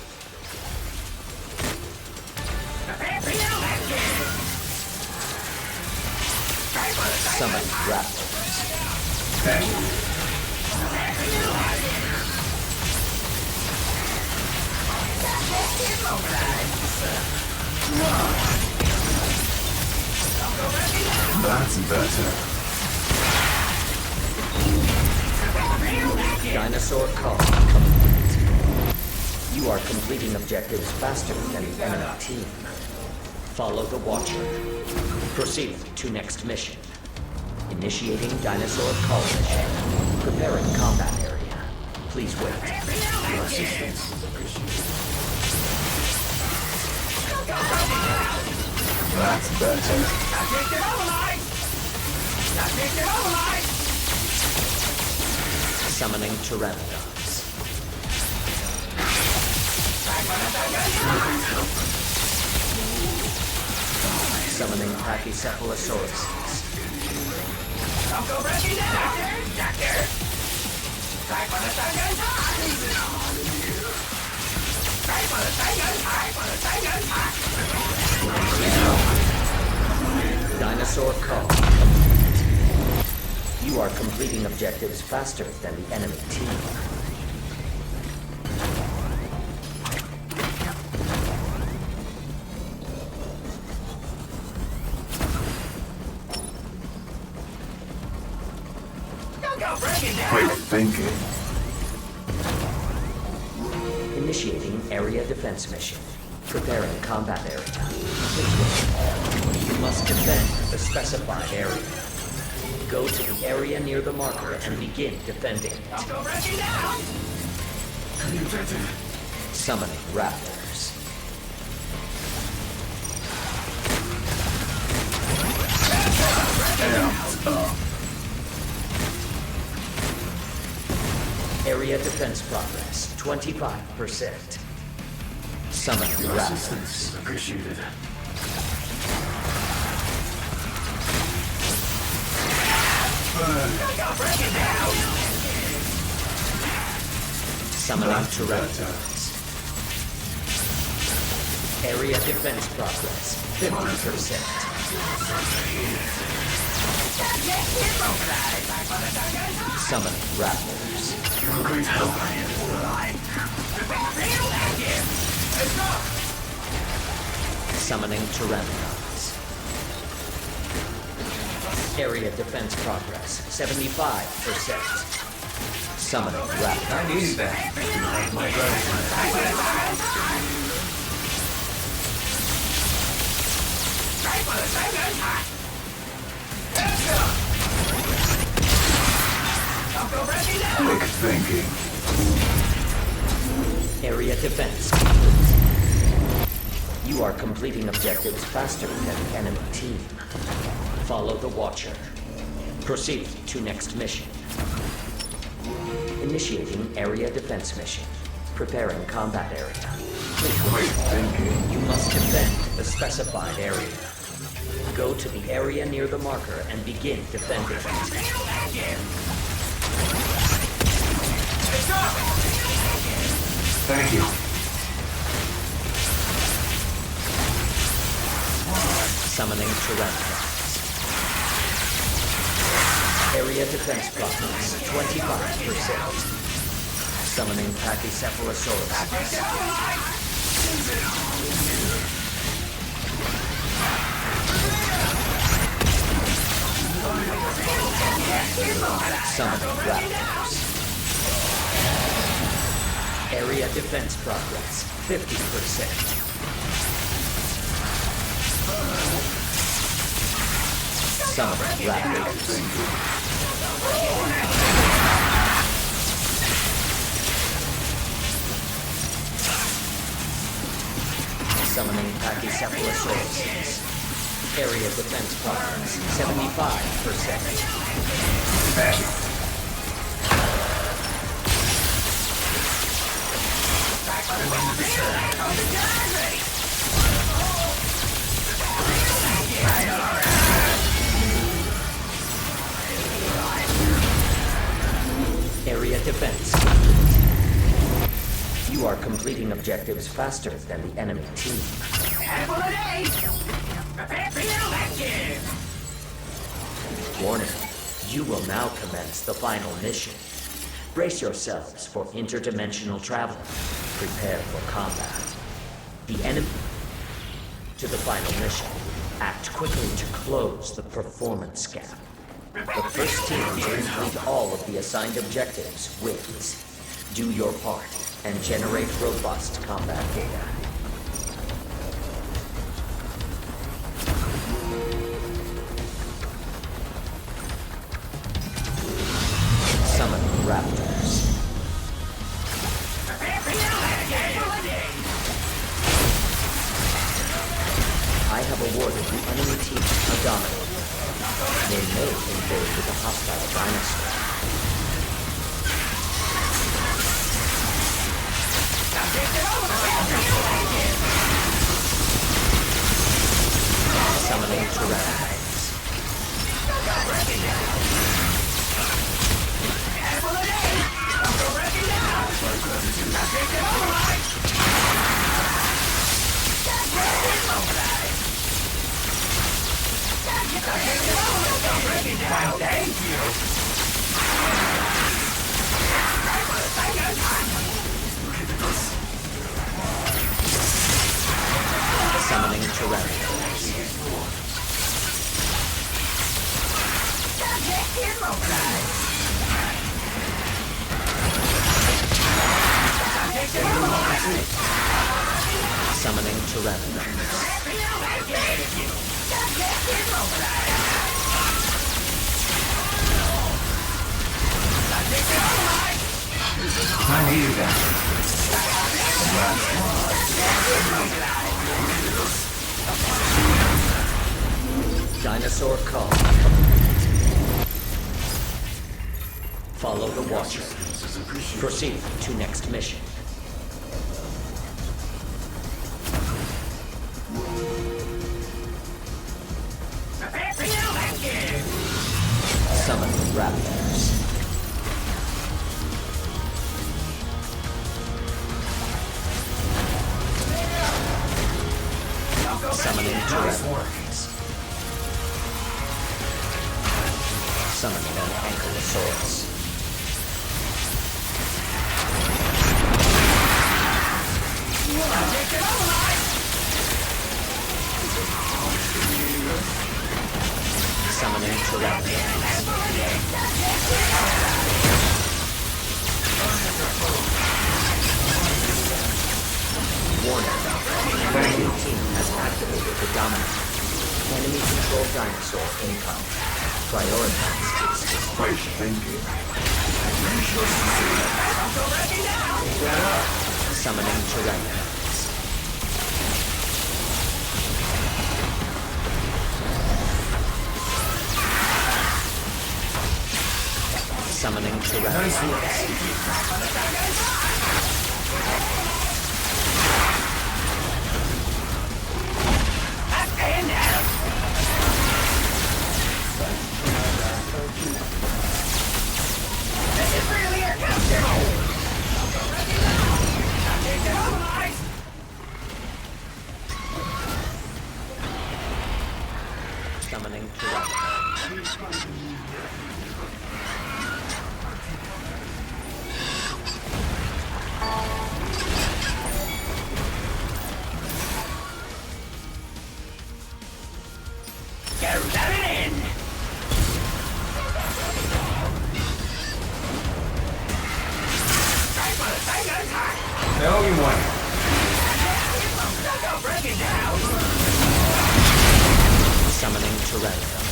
S1: Summoning raptors.
S3: Thank That's better.
S1: Dinosaur call complete. You are completing objectives faster than the enemy team. Follow the Watcher. Proceed to next mission. Initiating dinosaur call mission. Preparing combat area. Please wait.
S3: Assistance. That's better.
S1: Summoning pteranodons. Summoning Pachycephalosauruses.
S10: Don't go breaking down! Doctor! Try for the second time! Try for the second time!
S1: Dinosaur call. You are completing objectives faster than the enemy team.
S3: Quick thinking.
S1: Initiating area defense mission. Preparing combat area. You must defend the specified area. Go to the area near the marker and begin defending it.
S10: Don't go breaking down!
S1: Summoning raptors. Area defense progress, 25%. Summoning raptors.
S3: Appreciated.
S1: Summoning Tyrannosaurs. Area defense progress, 50%. Summoning raptors.
S3: Great help.
S1: Summoning Tyrannosaurs. Area defense progress, 75%. Summoning raptors.
S3: I needed that. My quick thinking.
S1: Area defense. You are completing objectives faster than the enemy team. Follow the Watcher. Proceed to next mission. Initiating area defense mission. Preparing combat area.
S3: Quick thinking.
S1: You must defend the specified area. Go to the area near the marker and begin defending it.
S3: Thank you.
S1: Summoning Tyrannosaurs. Area defense progress, 25%. Summoning Pachycephalosauruses. Summoning raptors. Area defense progress, 50%. Summoning raptors. Summoning Pachycephalosauruses. Area defense progress, 75%.
S3: Thank you.
S1: Area defense. You are completing objectives faster than the enemy team.
S10: Apple a day! Prepare for your lecture!
S1: Warning, you will now commence the final mission. Brace yourselves for interdimensional travel. Prepare for combat. The enemy... To the final mission. Act quickly to close the performance gap. The first team to complete all of the assigned objectives wins. Do your part and generate robust combat data. Summon raptors. I have awarded the enemy team a dominant. They may invade with a hostile dinosaur. Tyrannosaurs.
S10: I'll go breaking down. Apple a day. I'll go breaking down. I'll take it all right. Mobilize. I'll take it all. I'll go breaking down. Thank you. Right for the second time.
S1: Summoning Tyrannosaurs.
S10: Immobilize.
S1: Summoning Tyrannosaurs.
S3: I needed that.
S1: Dinosaur call. Follow the Watcher. Proceed to next mission. Summon Raptors. Summoning Tyrannosaurs. Summoning an Ankylosaurus. Summoning Tyrannosaurs. Warning. Your team has activated the Dominator. Enemy-controlled dinosaur incoming. Prioritize its destruction. Summoning Tyrannosaurs. Summoning Tyrannosaurs.
S10: This is really a capture.
S1: Summoning Tyrannosaurs.
S3: No, you won't.
S1: Summoning Tyrannosaurs.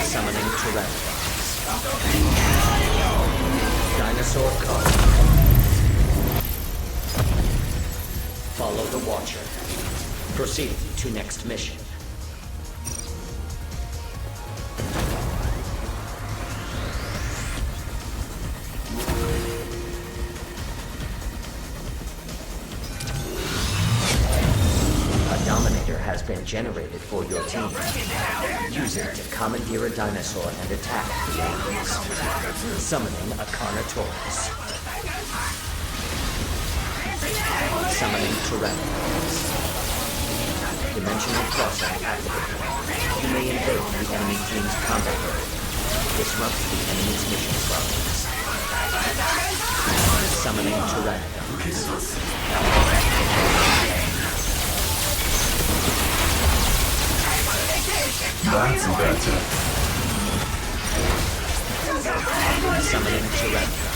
S1: Summoning Tyrannosaurs. Dinosaur call. Follow the Watcher. Proceed to next mission. A Dominator has been generated for your team. Use it to commandeer a dinosaur and attack the enemies. Summoning a Carnotaurus. Summoning Tyrannosaurs. Dimensional crossing activated. You may invade the enemy team's combat area. Disrupt the enemy's mission progress. Summoning Tyrannosaurs.
S3: That's better.
S1: Summoning Tyrannosaurs.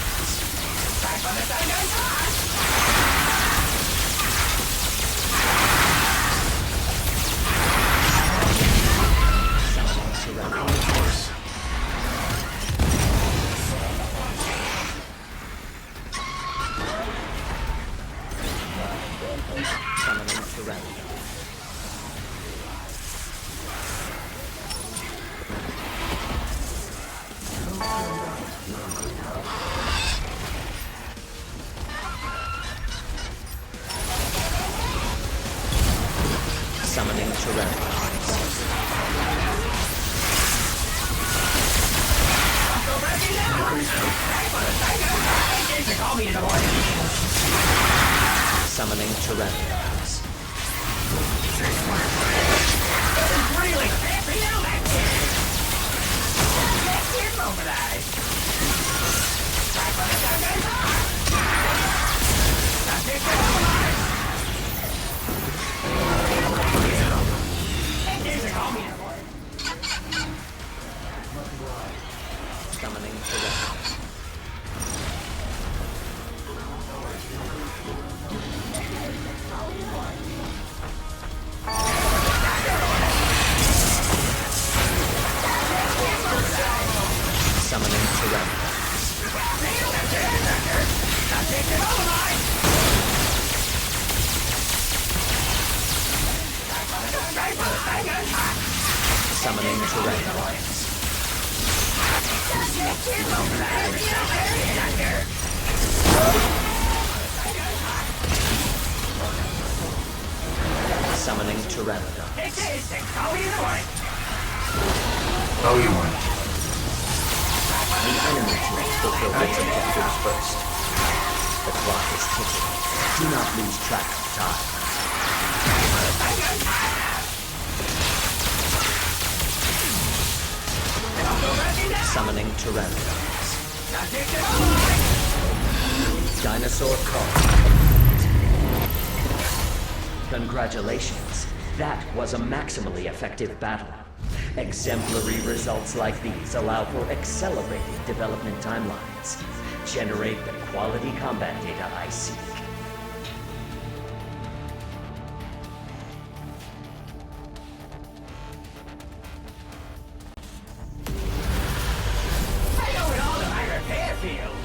S1: Summoning Tyrannosaurus.
S10: Really? Feel that kid! Let's get mobilized! Try for the Dungeon Heart! Subject to mobilize! Engage call me to work.
S1: Summoning Tyrannosaurus. Summoning Summoning Tyrannosaurus. Summoning Tyrannosaurus.
S3: Oh, you won.
S1: The enemy team fulfill its objectives first. The clock is ticking. Do not lose track of time. Summoning Tyrannosaurus. Dinosaur call. Congratulations. That was a maximally effective battle. Exemplary results like these allow for accelerated development timelines. Generate the quality combat data I seek.
S10: I owe it all to my repair field.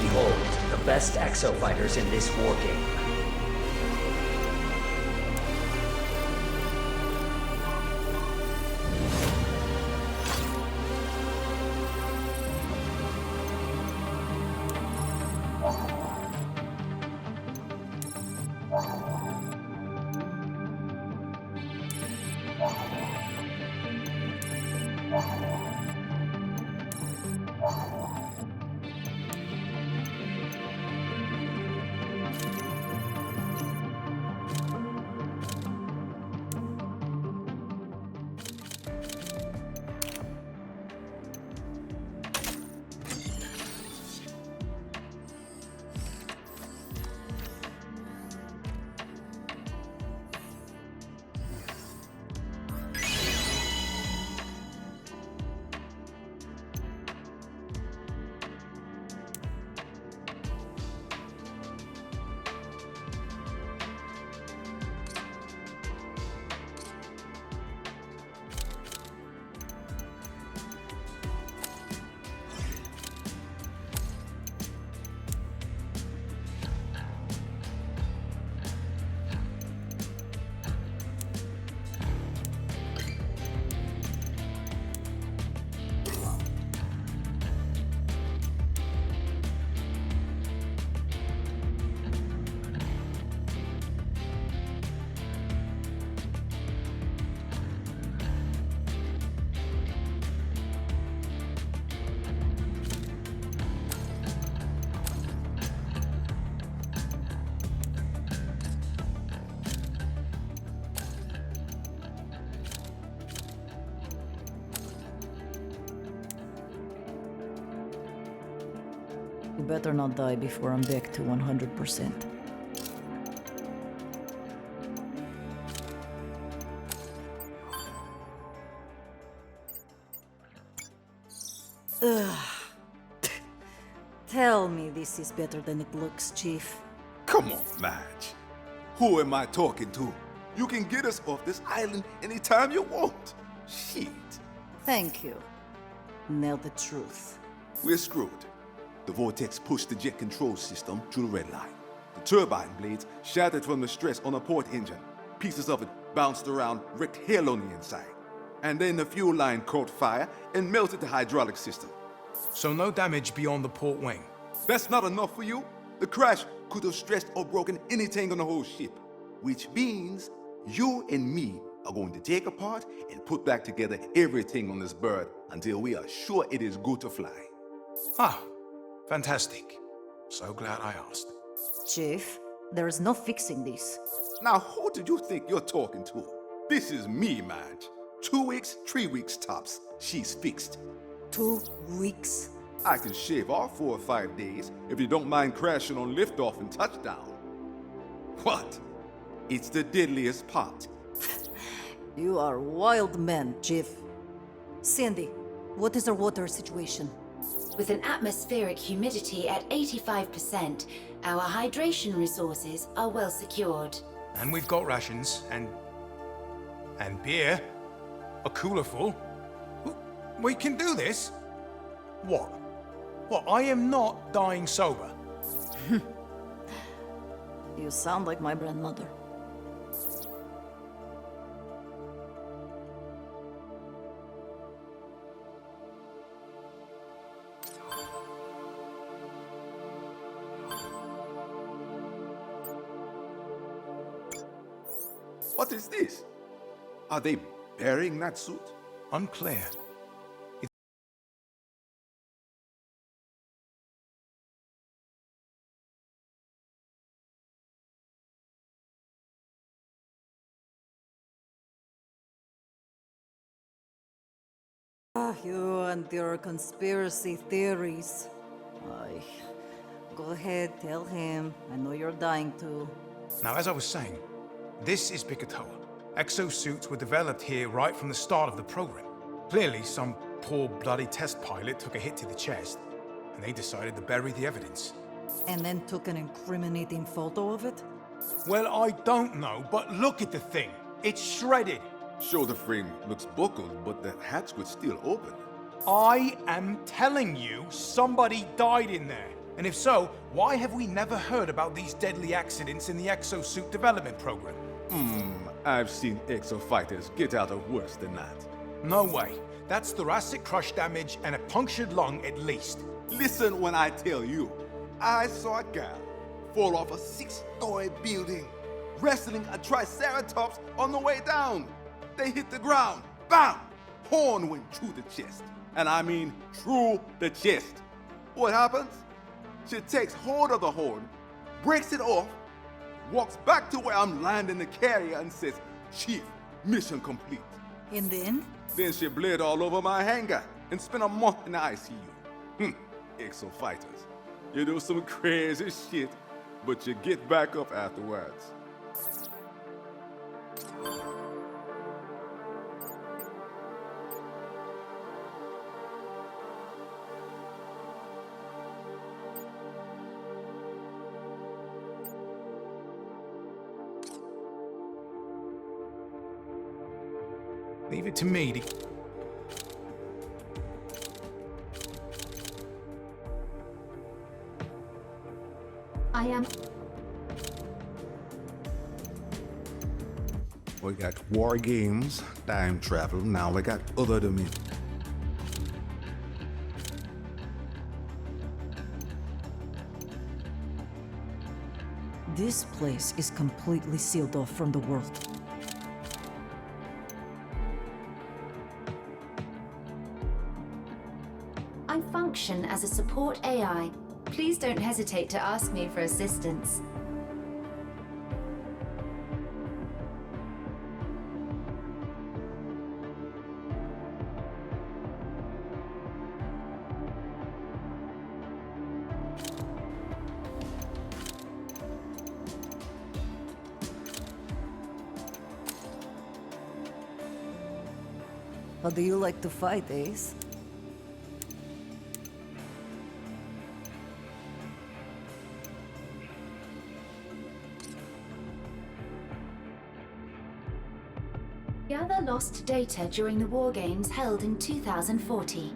S1: Behold, the best exofighters in this war game.
S5: You better not die before I'm back to 100%. Ugh. Tell me this is better than it looks, Chief.
S9: Come on, Madge. Who am I talking to? You can get us off this island anytime you want. Shit.
S5: Thank you. Now the truth.
S9: We're screwed. The vortex pushed the jet control system through the red line. The turbine blades shattered from the stress on the port engine. Pieces of it bounced around, wrecked hell on the inside. And then the fuel line caught fire and melted the hydraulic system.
S4: So no damage beyond the port wing.
S9: That's not enough for you? The crash could have stressed or broken anything on the whole ship. Which means you and me are going to take apart and put back together everything on this bird until we are sure it is good to fly.
S4: Ah, fantastic. So glad I asked.
S5: Chief, there is no fixing this.
S9: Now, who do you think you're talking to? This is me, Madge. 2 weeks, 3 weeks tops. She's fixed.
S5: 2 weeks?
S9: I can shave off 4 or 5 days if you don't mind crashing on liftoff and touchdown. What? It's the deadliest part.
S5: You are wild men, Chief. Sandy, what is our water situation?
S7: With an atmospheric humidity at 85%, our hydration resources are well secured.
S4: And we've got rations, and beer. A cooler full. We can do this? What? What, I am not dying sober?
S5: You sound like my grandmother.
S9: What is this? Are they burying that suit?
S4: Unclear.
S5: You and your conspiracy theories. Ay, go ahead, tell him. I know you're dying to.
S4: Now, as I was saying, this is Bikatoa. Exosuits were developed here right from the start of the program. Clearly, some poor bloody test pilot took a hit to the chest, and they decided to bury the evidence.
S5: And then took an incriminating photo of it?
S4: Well, I don't know, but look at the thing. It's shredded.
S9: Shoulder frame looks buckled, but the hatch was still open.
S4: I am telling you, somebody died in there. And if so, why have we never heard about these deadly accidents in the exosuit development program?
S9: I've seen exofighters get out of worse than that.
S4: No way. That's thoracic crush damage and a punctured lung at least.
S9: Listen when I tell you. I saw a gal fall off a 6-story building, wrestling a triceratops on the way down. They hit the ground. Bam! Horn went through the chest. And I mean through the chest. What happens? She takes hold of the horn, breaks it off, walks back to where I'm landing the carrier and says, "Chief, mission complete."
S5: And then?
S9: Then she bled all over my hangar and spent a month in the ICU. Exo fighters. You do some crazy shit, but you get back up afterwards.
S4: Leave it to me to...
S7: I am...
S9: We got war games, time travel, now we got other dimensions.
S5: This place is completely sealed off from the world.
S7: I function as a support AI. Please don't hesitate to ask me for assistance.
S5: How do you like to fight, Ace?
S7: Gather lost data during the war games held in 2040.